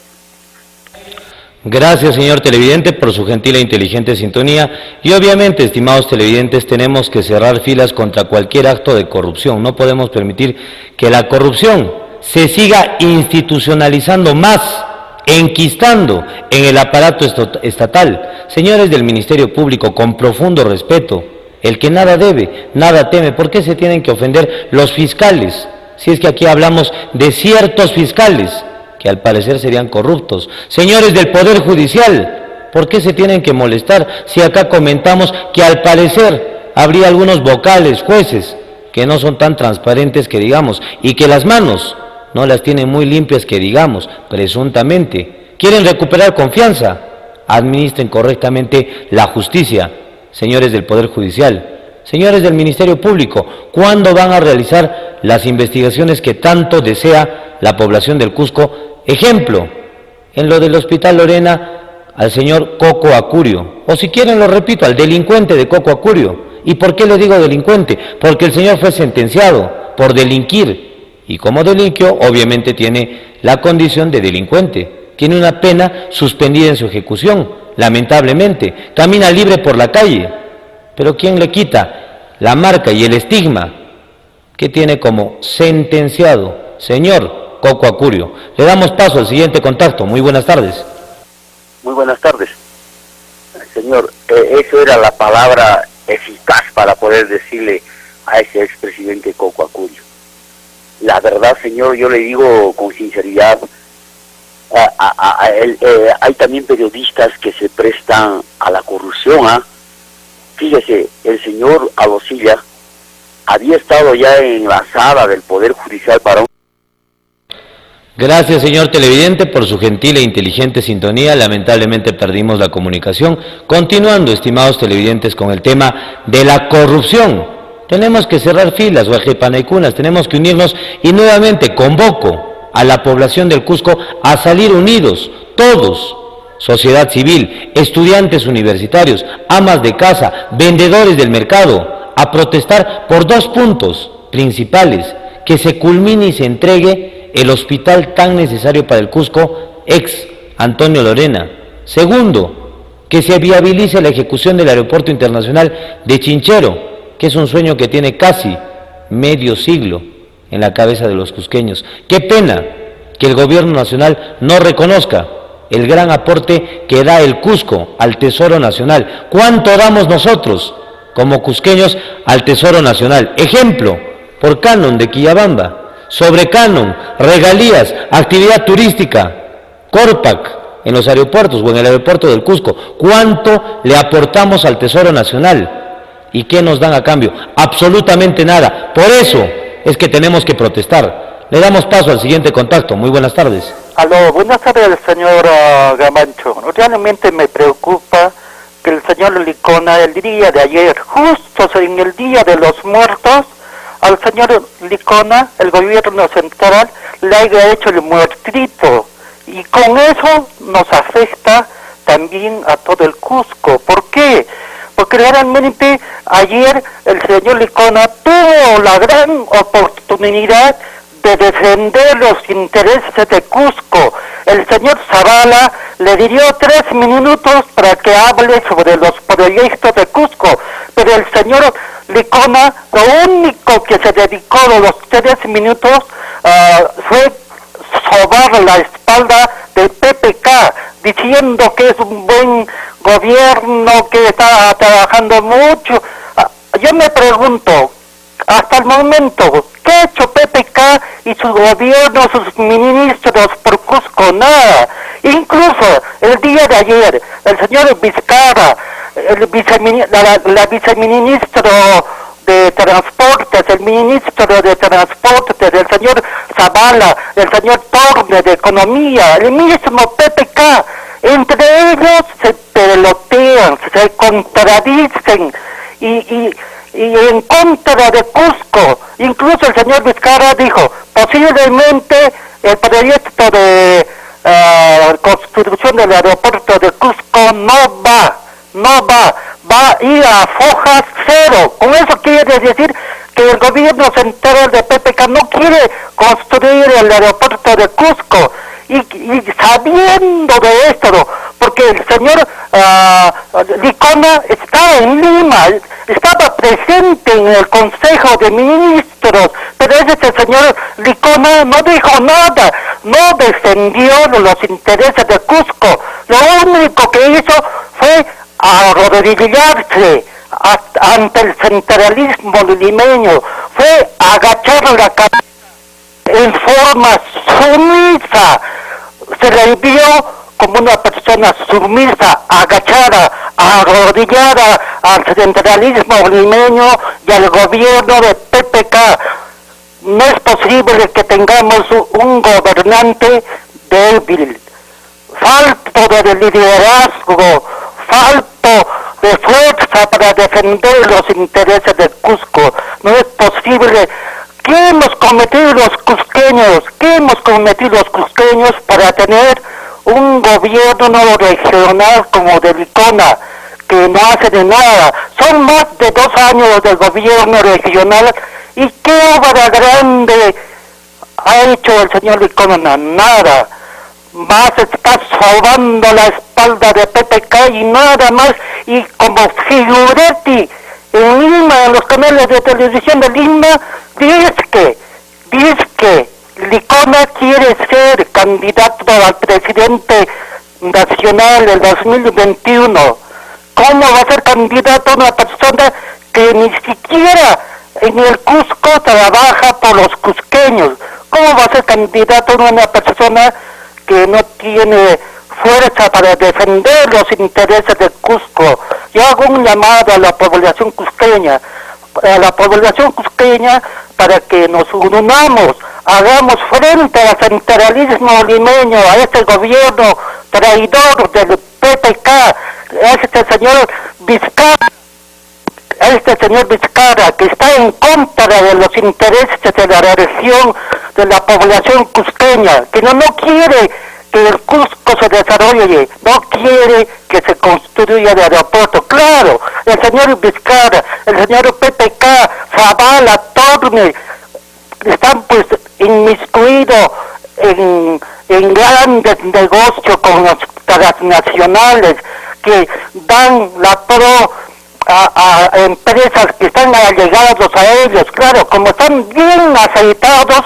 Gracias, señor televidente, por su gentil e inteligente sintonía. Y obviamente, estimados televidentes, tenemos que cerrar filas contra cualquier acto de corrupción. No podemos permitir que la corrupción se siga institucionalizando más, enquistando en el aparato estatal. Señores del Ministerio Público, con profundo respeto, el que nada debe, nada teme. ¿Por qué se tienen que ofender los fiscales? Si es que aquí hablamos de ciertos fiscales, que al parecer serían corruptos. Señores del Poder Judicial, ¿por qué se tienen que molestar si acá comentamos que al parecer habría algunos vocales, jueces, que no son tan transparentes que digamos, y que las manos no las tienen muy limpias que digamos, presuntamente? ¿Quieren recuperar confianza? Administren correctamente la justicia. Señores del Poder Judicial, señores del Ministerio Público, ¿cuándo van a realizar las investigaciones que tanto desea la población del Cusco? Ejemplo, en lo del Hospital Lorena, al señor Coco Acurio, o si quieren lo repito, al delincuente de Coco Acurio. ¿Y por qué le digo delincuente? Porque el señor fue sentenciado por delinquir, y como delinquió, obviamente tiene la condición de delincuente, tiene una pena suspendida en su ejecución, lamentablemente, camina libre por la calle, pero ¿quién le quita la marca y el estigma que tiene como sentenciado? Señor, Coco Acurio. Le damos paso al siguiente contacto. Muy buenas tardes. Muy buenas tardes. Señor, eso era la palabra eficaz para poder decirle a ese expresidente Coco Acurio. La verdad, señor, yo le digo con sinceridad, hay también periodistas que se prestan a la corrupción. Fíjese, el señor Alosilla había estado ya en la sala del Poder Judicial para un... Gracias, señor televidente, por su gentil e inteligente sintonía. Lamentablemente perdimos la comunicación. Continuando, estimados televidentes, con el tema de la corrupción. Tenemos que cerrar filas, guajepanaycunas, tenemos que unirnos y nuevamente convoco a la población del Cusco a salir unidos, todos, sociedad civil, estudiantes universitarios, amas de casa, vendedores del mercado, a protestar por 2 puntos principales: que se culmine y se entregue el hospital tan necesario para el Cusco, ex Antonio Lorena. Segundo, que se viabilice la ejecución del aeropuerto internacional de Chinchero, que es un sueño que tiene casi medio siglo en la cabeza de los cusqueños. Qué pena que el gobierno nacional no reconozca el gran aporte que da el Cusco al Tesoro Nacional. ¿Cuánto damos nosotros como cusqueños al Tesoro Nacional? Ejemplo, por canon de Quillabamba, sobre canon, regalías, actividad turística, Corpac en los aeropuertos o en el aeropuerto del Cusco. ¿Cuánto le aportamos al Tesoro Nacional? ¿Y qué nos dan a cambio? Absolutamente nada. Por eso es que tenemos que protestar. Le damos paso al siguiente contacto. Muy buenas tardes. Aló, buenas tardes, señor Gamancho. Realmente me preocupa que el señor Licona, el día de ayer, justo en el Día de los Muertos, al señor Licona, el gobierno central, le haya hecho el muertrito. Y con eso nos afecta también a todo el Cusco. ¿Por qué? Porque realmente ayer el señor Licona tuvo la gran oportunidad de defender los intereses de Cusco. El señor Zavala le dio 3 minutos para que hable sobre los proyectos de Cusco, pero el señor Licona lo único que se dedicó a los 3 minutos fue sobar la espalda del PPK, diciendo que es un buen gobierno, que está trabajando mucho. Yo me pregunto, hasta el momento, ¿qué ha hecho PPK y su gobierno, sus ministros por Cusco? Nada. Incluso el día de ayer, el señor Vizcarra, la viceministro de Transportes, el ministro de Transportes, el señor Zavala, el señor Torne de Economía, el mismo PPK, entre ellos se pelotean, se contradicen y en contra de Cusco. Incluso el señor Vizcarra dijo, posiblemente el proyecto de construcción del aeropuerto de Cusco no va a ir a foja cero. Con eso quiere decir que el gobierno central de PPK no quiere construir el aeropuerto de Cusco. Y sabiendo de esto, porque el señor Licona estaba en Lima, estaba presente en el Consejo de Ministros, pero ese señor Licona no dijo nada, no defendió los intereses de Cusco. Lo único que hizo fue arrodillarse ante el centralismo limeño, fue agachar la cabeza en forma sumisa, se le vio como una persona sumisa, agachada, arrodillada al centralismo limeño y al gobierno de PPK. No es posible que tengamos un gobernante débil, falto de liderazgo, falto de fuerza para defender los intereses de Cusco. No es posible. ¿Qué hemos cometido los cusqueños? ¿Qué hemos cometido los cusqueños para tener un gobierno regional como de Licona, que no hace de nada? Son más de 2 años de gobierno regional, ¿y qué obra grande ha hecho el señor Licona? Nada. Más está sobando la espalda de PPK y nada más, y como figuretti en Lima, en los canales de televisión de Lima, dice que Licona quiere candidato al presidente nacional el 2021. ¿Cómo va a ser candidato una persona que ni siquiera en el Cusco trabaja por los cusqueños? ¿Cómo va a ser candidato una persona que no tiene fuerza para defender los intereses de Cusco? Yo hago un llamado a la población cusqueña, para que nos unamos, hagamos frente al centralismo limeño, a este gobierno traidor del PPK, a este señor Vizcarra, que está en contra de los intereses de la región, de la población cusqueña, que no quiere que el Cusco se desarrolle, no quiere que se construya el aeropuerto. Claro, el señor Vizcarra, el señor PPK, Zavala, Torne, están pues inmiscuidos en grandes negocios con las transnacionales que dan la pro a empresas que están allegados a ellos. Claro, como están bien aceitados,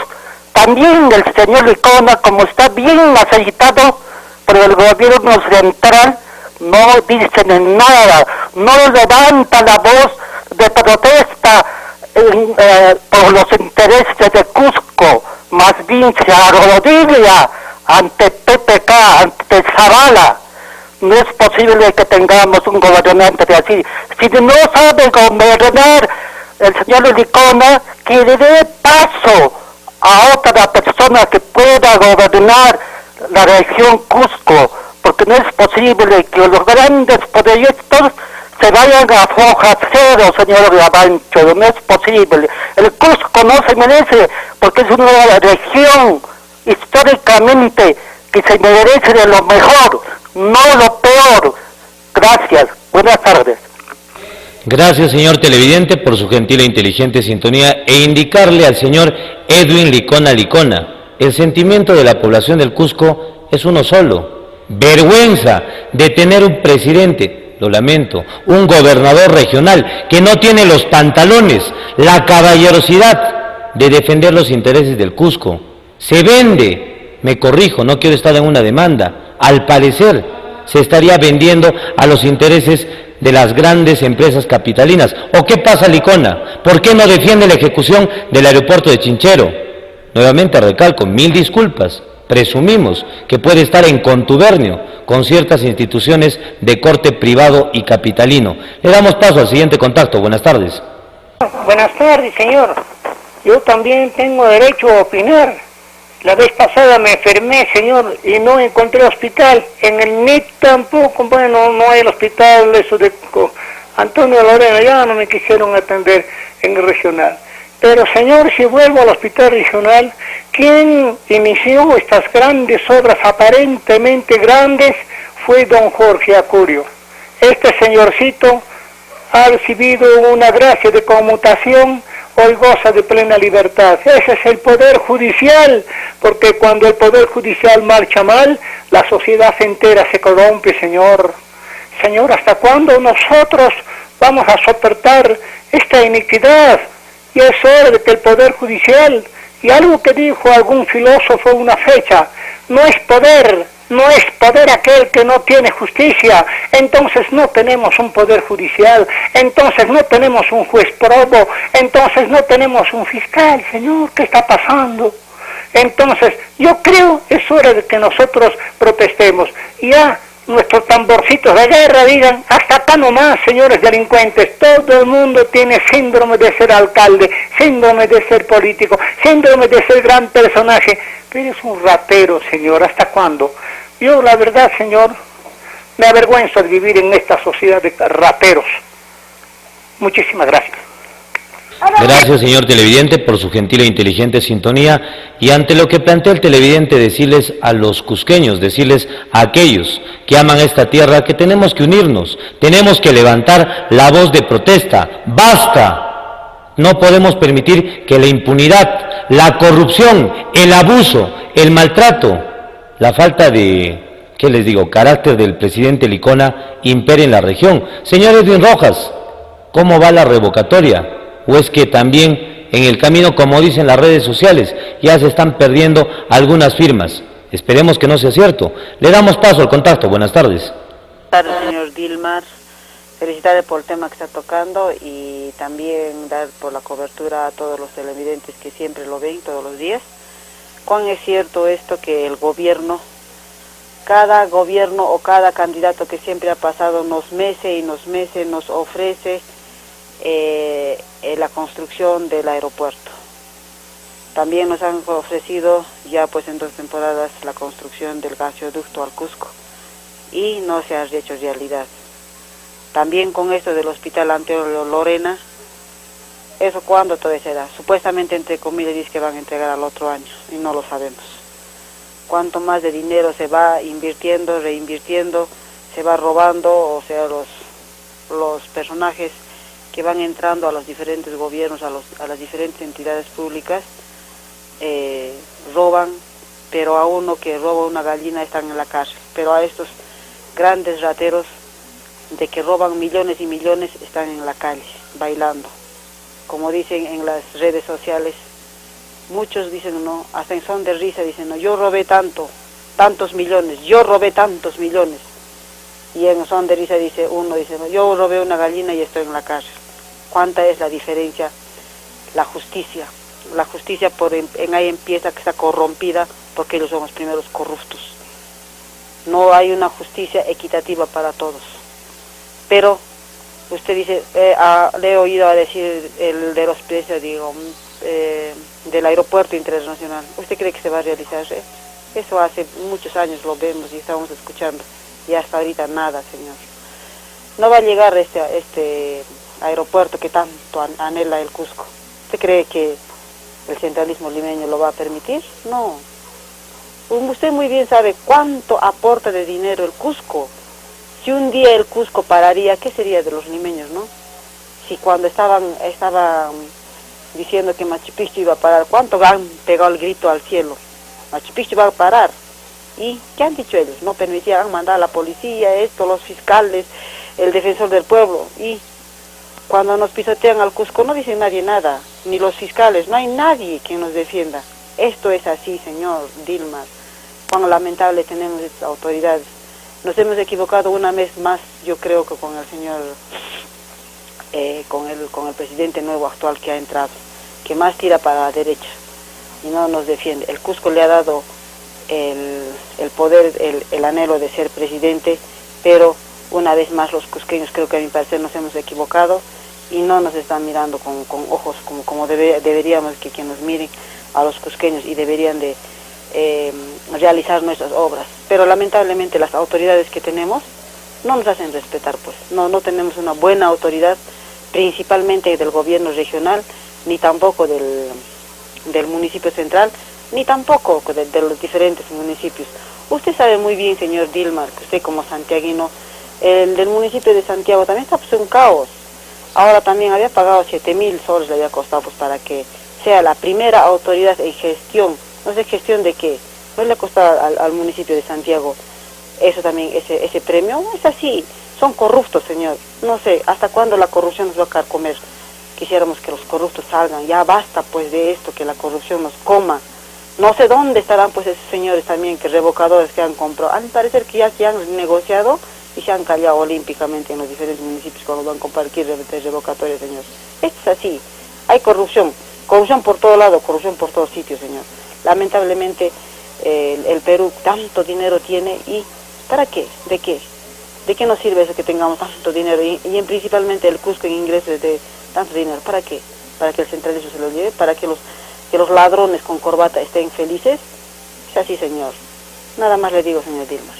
también el señor Licona, como está bien aceitado por el gobierno central, no dicen nada, no levanta la voz de protesta por los intereses de Cusco, más bien se arrodilla ante PPK, ante Zavala. No es posible que tengamos un gobernante así. Si no sabe gobernar el señor Licona, que le dé paso a otra persona que pueda gobernar la región Cusco, porque no es posible que los grandes proyectos se vayan a foja cero, señor Gabancho, no es posible. El Cusco no se merece, porque es una región históricamente que se merece de lo mejor, no lo peor. Gracias, buenas tardes. Gracias, señor televidente, por su gentil e inteligente sintonía, e indicarle al señor Edwin Licona, el sentimiento de la población del Cusco es uno solo: vergüenza de tener un presidente, lo lamento, un gobernador regional que no tiene los pantalones, la caballerosidad de defender los intereses del Cusco. Se vende, me corrijo, no quiero estar en una demanda, al parecer se estaría vendiendo a los intereses de las grandes empresas capitalinas. ¿O qué pasa, Licona? ¿Por qué no defiende la ejecución del aeropuerto de Chinchero? Nuevamente recalco, 1000 disculpas. Presumimos que puede estar en contubernio con ciertas instituciones de corte privado y capitalino. Le damos paso al siguiente contacto. Buenas tardes. Buenas tardes, señor. Yo también tengo derecho a opinar. La vez pasada me enfermé, señor, y no encontré hospital. En el NIT tampoco, bueno, no hay el hospital, eso de Antonio Lorena, ya no me quisieron atender en el regional. Pero, señor, si vuelvo al hospital regional, quien inició estas grandes obras aparentemente grandes fue don Jorge Acurio. Este señorcito ha recibido una gracia de conmutación, hoy goza de plena libertad. Ese es el Poder Judicial, porque cuando el Poder Judicial marcha mal, la sociedad entera se corrompe, señor. Señor, ¿hasta cuándo nosotros vamos a soportar esta iniquidad? Y es hora de que el Poder Judicial, y algo que dijo algún filósofo una fecha, no es poder aquel que no tiene justicia. Entonces no tenemos un Poder Judicial, entonces no tenemos un juez probo, entonces no tenemos un fiscal. Señor, ¿qué está pasando? Entonces yo creo es hora de que nosotros protestemos. Ya nuestros tamborcitos de guerra digan, hasta acá nomás, señores delincuentes. Todo el mundo tiene síndrome de ser alcalde, síndrome de ser político, síndrome de ser gran personaje, pero es un ratero, señor. ¿Hasta cuándo? Yo, la verdad, señor, me avergüenzo de vivir en esta sociedad de rateros. Muchísimas gracias. Gracias, señor televidente, por su gentil e inteligente sintonía. Y ante lo que plantea el televidente, decirles a los cusqueños, decirles a aquellos que aman esta tierra, que tenemos que unirnos, tenemos que levantar la voz de protesta. ¡Basta! No podemos permitir que la impunidad, la corrupción, el abuso, el maltrato, la falta de, ¿qué les digo?, carácter del presidente Licona impere en la región. Señor Edwin Rojas, ¿cómo va la revocatoria? ¿O es que también en el camino, como dicen las redes sociales, ya se están perdiendo algunas firmas? Esperemos que no sea cierto. Le damos paso al contacto. Buenas tardes. Buenas tardes, señor Dilmar. Felicidades por el tema que está tocando y también dar por la cobertura a todos los televidentes que siempre lo ven todos los días. ¿Cuán es cierto esto que el gobierno, cada gobierno o cada candidato que siempre ha pasado nos mece nos ofrece la construcción del aeropuerto? También nos han ofrecido ya pues en 2 temporadas la construcción del gasoducto al Cusco y no se ha hecho realidad. También con esto del hospital Antonio Lorena, ¿eso cuándo todo será? Supuestamente, entre comillas, dice que van a entregar al otro año y no lo sabemos. Cuánto más de dinero se va invirtiendo, reinvirtiendo, se va robando, o sea, los personajes que van entrando a los diferentes gobiernos, a las diferentes entidades públicas, roban, pero a uno que roba una gallina están en la cárcel, pero a estos grandes rateros de que roban millones y millones están en la calle, bailando. Como dicen en las redes sociales, muchos dicen, no, hasta en son de risa, dicen, no, yo robé tantos millones, yo robé tantos millones. Y en son de risa dice uno, dice, no, yo robé una gallina y estoy en la cárcel. ¿Cuánta es la diferencia? La justicia en ahí empieza, que está corrompida, porque ellos son los primeros corruptos. No hay una justicia equitativa para todos. Pero usted dice, le he oído a decir el de los precios, del aeropuerto internacional. ¿Usted cree que se va a realizar? Eso hace muchos años lo vemos y estamos escuchando, y hasta ahorita nada, señor. No va a llegar este aeropuerto que tanto anhela el Cusco. ¿Usted cree que el centralismo limeño lo va a permitir? No. Usted muy bien sabe cuánto aporta de dinero el Cusco. Si un día el Cusco pararía, ¿qué sería de los limeños, no? Si cuando estaban diciendo que Machu Picchu iba a parar, ¿cuánto han pegado el grito al cielo? Machu Picchu va a parar. ¿Y qué han dicho ellos? No permitían, han mandado a la policía, los fiscales, el defensor del pueblo. Y cuando nos pisotean al Cusco no dice nadie nada, ni los fiscales, no hay nadie que nos defienda. Esto es así, señor Dilmar. Cuán lamentable tenemos estas autoridades. Nos hemos equivocado una vez más, yo creo que con el señor, con el presidente nuevo actual que ha entrado, que más tira para la derecha y no nos defiende. El Cusco le ha dado el poder, el anhelo de ser presidente, pero una vez más los cusqueños, creo que a mi parecer nos hemos equivocado y no nos están mirando con ojos como deberíamos que nos miren a los cusqueños, y deberían de realizar nuestras obras. Pero lamentablemente las autoridades que tenemos no nos hacen respetar, pues no tenemos una buena autoridad, principalmente del gobierno regional, ni tampoco del municipio central, ni tampoco de los diferentes municipios. Usted sabe muy bien, señor Dilmar, que usted como santiaguino, el del municipio de Santiago también está pues un caos. Ahora también había pagado 7.000 soles, le había costado pues para que sea la primera autoridad en gestión. No sé gestión de qué, no le ha costado al municipio de Santiago eso también, ese premio. No es así, son corruptos, señor. No sé hasta cuándo la corrupción nos va a carcomer. Quisiéramos que los corruptos salgan, ya basta pues de esto, que la corrupción nos coma. No sé dónde estarán pues esos señores también, que revocadores que han comprado. A mi parecer que ya se han negociado y se han callado olímpicamente en los diferentes municipios cuando van a compartir revocatorios, señor. Esto es así, hay corrupción por todo lado, corrupción por todos sitios, señor. Lamentablemente el Perú tanto dinero tiene, y ¿para qué? ¿De qué? ¿De qué nos sirve eso que tengamos tanto dinero? Y principalmente el Cusco en ingresos de tanto dinero. ¿Para qué? ¿Para que el centralismo se lo lleve? ¿Para que los ladrones con corbata estén felices? Es así, señor. Nada más le digo, señor Dilmar.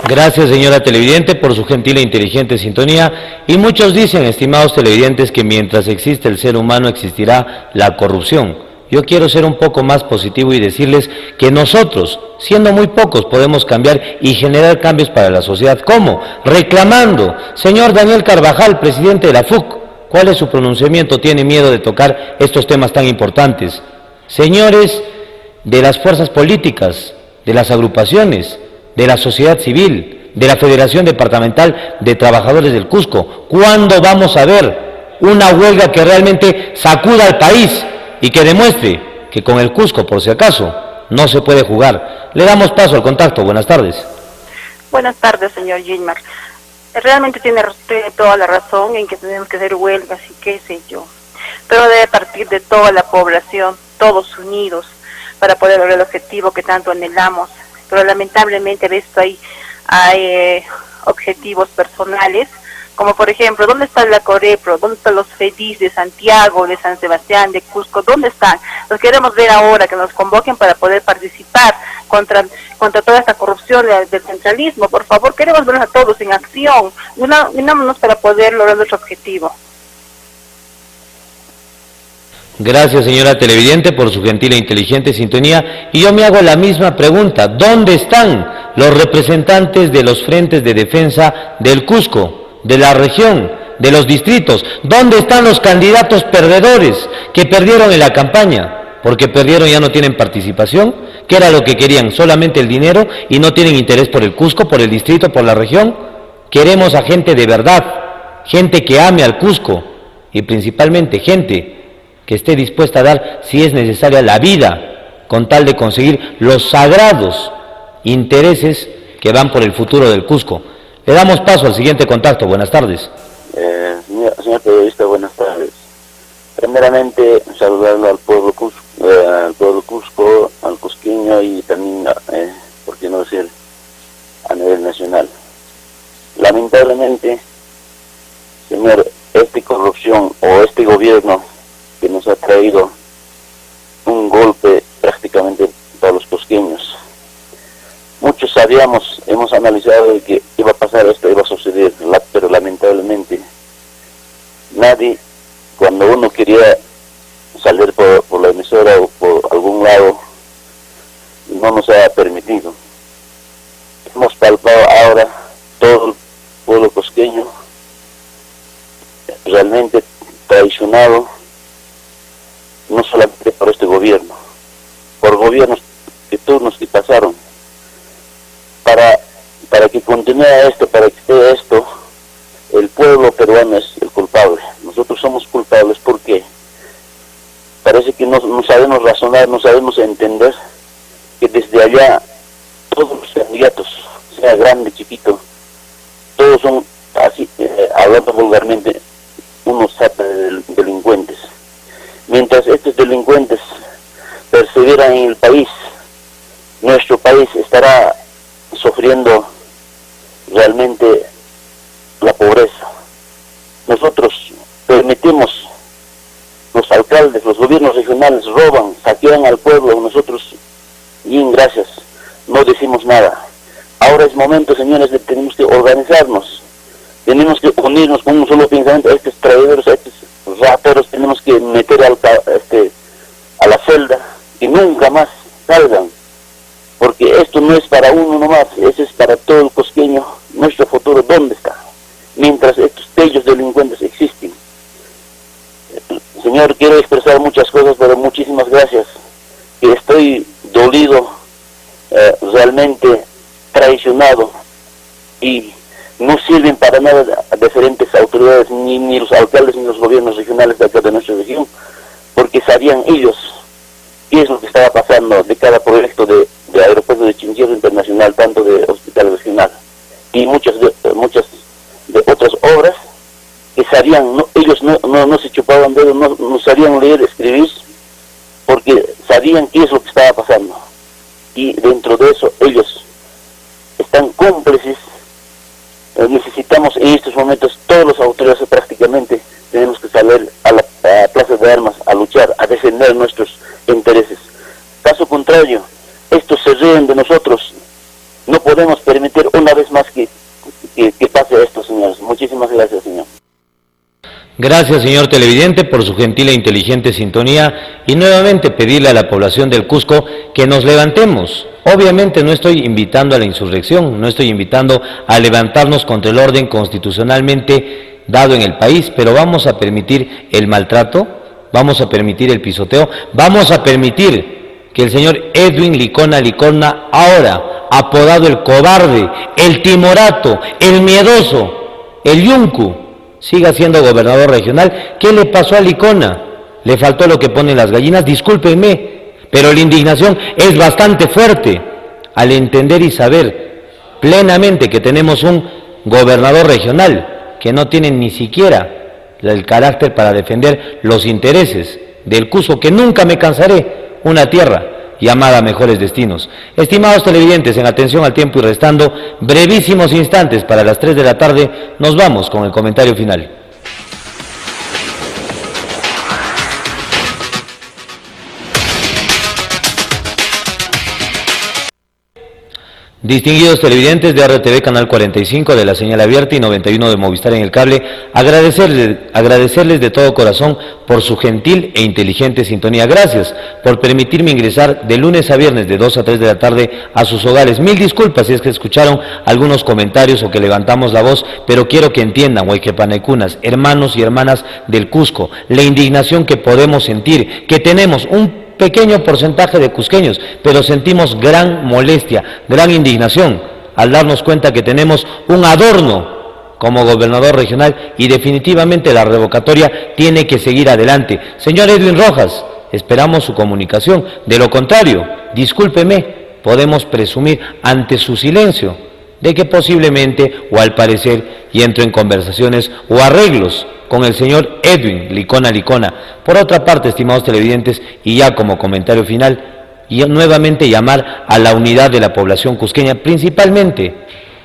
Gracias, señora televidente, por su gentil e inteligente sintonía. Y muchos dicen, estimados televidentes, que mientras existe el ser humano existirá la corrupción. Yo quiero ser un poco más positivo y decirles que nosotros, siendo muy pocos, podemos cambiar y generar cambios para la sociedad. ¿Cómo? Reclamando. Señor Daniel Carvajal, presidente de la FUC, ¿cuál es su pronunciamiento? ¿Tiene miedo de tocar estos temas tan importantes? Señores de las fuerzas políticas, de las agrupaciones, de la sociedad civil, de la Federación Departamental de Trabajadores del Cusco, ¿cuándo vamos a ver una huelga que realmente sacuda al país y que demuestre que con el Cusco, por si acaso, no se puede jugar. Le damos paso al contacto. Buenas tardes. Buenas tardes, señor Gilmar. Realmente tiene usted toda la razón en que tenemos que hacer huelgas y qué sé yo. Pero debe partir de toda la población, todos unidos, para poder lograr el objetivo que tanto anhelamos. Pero lamentablemente a veces hay objetivos personales, como por ejemplo, ¿dónde está la Corepro? ¿Dónde están los FEDIS de Santiago, de San Sebastián, de Cusco? ¿Dónde están? Los queremos ver ahora, que nos convoquen para poder participar contra toda esta corrupción del centralismo. Por favor, queremos verlos a todos en acción, unámonos para poder lograr nuestro objetivo. Gracias, señora televidente, por su gentil e inteligente sintonía. Y yo me hago la misma pregunta. ¿Dónde están los representantes de los frentes de defensa del Cusco, de la región, de los distritos? ¿Dónde están los candidatos perdedores que perdieron en la campaña? Porque perdieron, ya no tienen participación. ¿Qué era lo que querían? Solamente el dinero y no tienen interés por el Cusco, por el distrito, por la región. Queremos a gente de verdad, gente que ame al Cusco y principalmente gente que esté dispuesta a dar, si es necesaria, la vida, con tal de conseguir los sagrados intereses que van por el futuro del Cusco. Le damos paso al siguiente contacto. Buenas tardes. Señor periodista, buenas tardes. Primeramente, saludarlo al pueblo Cusco, al cusqueño y también, por qué no decir, a nivel nacional. Lamentablemente, señor, esta corrupción o este gobierno que nos ha traído un golpe prácticamente para los cusqueños. Muchos sabíamos, hemos analizado de que iba a pasar esto, iba a suceder, pero lamentablemente nadie, cuando uno quería salir por la emisora o por algún lado, no nos ha permitido. Hemos palpado ahora todo el pueblo cusqueño realmente traicionado, no solamente por este gobierno, por gobiernos que turnos que pasaron, para que continúe esto, para que esté esto, el pueblo peruano es el culpable. Nosotros somos culpables porque parece que no sabemos razonar, no sabemos entender que desde allá todos los candidatos, sea grande, chiquito, todos son así, hablando vulgarmente, unos delincuentes. Mientras estos delincuentes perseveran en el país, nuestro país estará sufriendo realmente la pobreza. Nosotros permitimos, los alcaldes, los gobiernos regionales roban, saquean al pueblo, nosotros, bien, gracias, no decimos nada. Ahora es momento, señores, de tenemos que organizarnos, tenemos que unirnos con un solo pensamiento. Estos traidores, estos rateros tenemos que meter a la celda y nunca más salgan, porque esto no es para uno nomás, eso es para todo el cusqueño. Nuestro futuro, ¿dónde está? Mientras estos bellos delincuentes existen. Señor, quiero expresar muchas cosas, pero muchísimas gracias, que estoy dolido, realmente traicionado, y no sirven para nada a diferentes autoridades, ni los alcaldes ni los gobiernos regionales de acá de nuestra región, porque sabían ellos qué es lo que estaba pasando de cada proyecto de aeropuerto de Chinchero Internacional, tanto de hospital regional, y muchas de otras obras que sabían, ellos no se chupaban dedos, no sabían leer, escribir, porque sabían qué es lo que estaba pasando, y dentro de eso ellos están cómplices. Necesitamos en estos momentos, todos los autoridades prácticamente tenemos que salir a la plaza de armas a luchar, a defender nuestros intereses. Caso contrario, estos se ríen de nosotros. No podemos permitir una vez más que pase esto, señores. Muchísimas gracias, señor. Gracias, señor televidente, por su gentil e inteligente sintonía, y nuevamente pedirle a la población del Cusco que nos levantemos. Obviamente no estoy invitando a la insurrección, no estoy invitando a levantarnos contra el orden constitucionalmente dado en el país, pero vamos a permitir el maltrato, vamos a permitir el pisoteo, vamos a permitir que el señor Edwin Licona, ahora apodado el cobarde, el timorato, el miedoso, el yuncu, siga siendo gobernador regional. ¿Qué le pasó a Licona? ¿Le faltó lo que ponen las gallinas? Discúlpenme, Pero la indignación es bastante fuerte al entender y saber plenamente que tenemos un gobernador regional que no tiene ni siquiera el carácter para defender los intereses del Cusco, que nunca me cansaré, una tierra llamada Mejores Destinos. Estimados televidentes, en atención al tiempo y restando brevísimos instantes para las 3 de la tarde, nos vamos con el comentario final. Distinguidos televidentes de RTV Canal 45 de la señal abierta y 91 de Movistar en el cable, agradecerles de todo corazón por su gentil e inteligente sintonía. Gracias por permitirme ingresar de lunes a viernes de 2 a 3 de la tarde a sus hogares. Mil disculpas si es que escucharon algunos comentarios o que levantamos la voz, pero quiero que entiendan, huayquepanaycunas, hermanos y hermanas del Cusco, la indignación que podemos sentir, que tenemos un pequeño porcentaje de cusqueños, pero sentimos gran molestia, gran indignación al darnos cuenta que tenemos un adorno como gobernador regional y definitivamente la revocatoria tiene que seguir adelante. Señor Edwin Rojas, esperamos su comunicación. De lo contrario, discúlpeme, podemos presumir ante su silencio de que posiblemente o al parecer y entro en conversaciones o arreglos con el señor Edwin Licona. Por otra parte, estimados televidentes, y ya como comentario final, y nuevamente llamar a la unidad de la población cusqueña, principalmente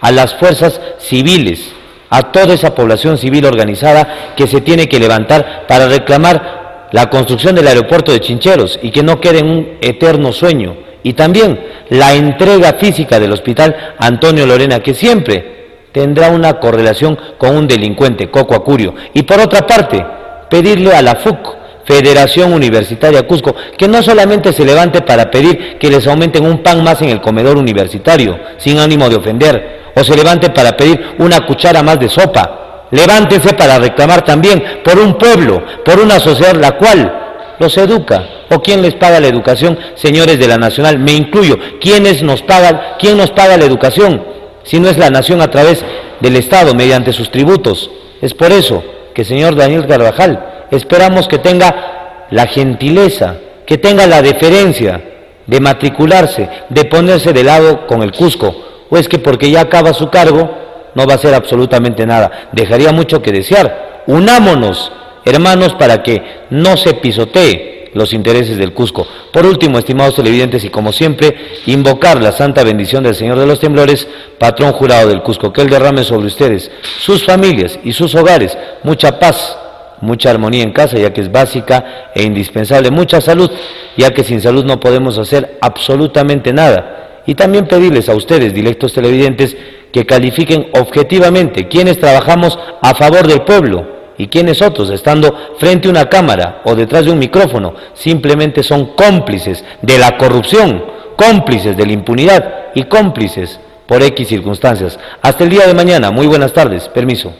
a las fuerzas civiles, a toda esa población civil organizada que se tiene que levantar para reclamar la construcción del aeropuerto de Chincheros y que no quede en un eterno sueño, y también la entrega física del hospital Antonio Lorena, que siempre tendrá una correlación con un delincuente, Coco Acurio. Y por otra parte, pedirle a la FUC, Federación Universitaria Cusco, que no solamente se levante para pedir que les aumenten un pan más en el comedor universitario, sin ánimo de ofender, o se levante para pedir una cuchara más de sopa. Levántense para reclamar también por un pueblo, por una sociedad la cual los educa. ¿O quién les paga la educación? Señores de la Nacional, me incluyo. ¿Quién nos paga la educación? Si no es la nación a través del Estado, mediante sus tributos. Es por eso que, señor Daniel Carvajal, esperamos que tenga la gentileza, que tenga la deferencia de matricularse, de ponerse de lado con el Cusco, o es que porque ya acaba su cargo, no va a hacer absolutamente nada. Dejaría mucho que desear. Unámonos, hermanos, para que no se pisotee los intereses del Cusco. Por último, estimados televidentes, y como siempre, invocar la santa bendición del Señor de los Temblores, patrón jurado del Cusco, que Él derrame sobre ustedes, sus familias y sus hogares, mucha paz, mucha armonía en casa, ya que es básica e indispensable, mucha salud, ya que sin salud no podemos hacer absolutamente nada. Y también pedirles a ustedes, directos televidentes, que califiquen objetivamente quienes trabajamos a favor del pueblo, y quienes otros, estando frente a una cámara o detrás de un micrófono, simplemente son cómplices de la corrupción, cómplices de la impunidad y cómplices por X circunstancias. Hasta el día de mañana, muy buenas tardes, permiso.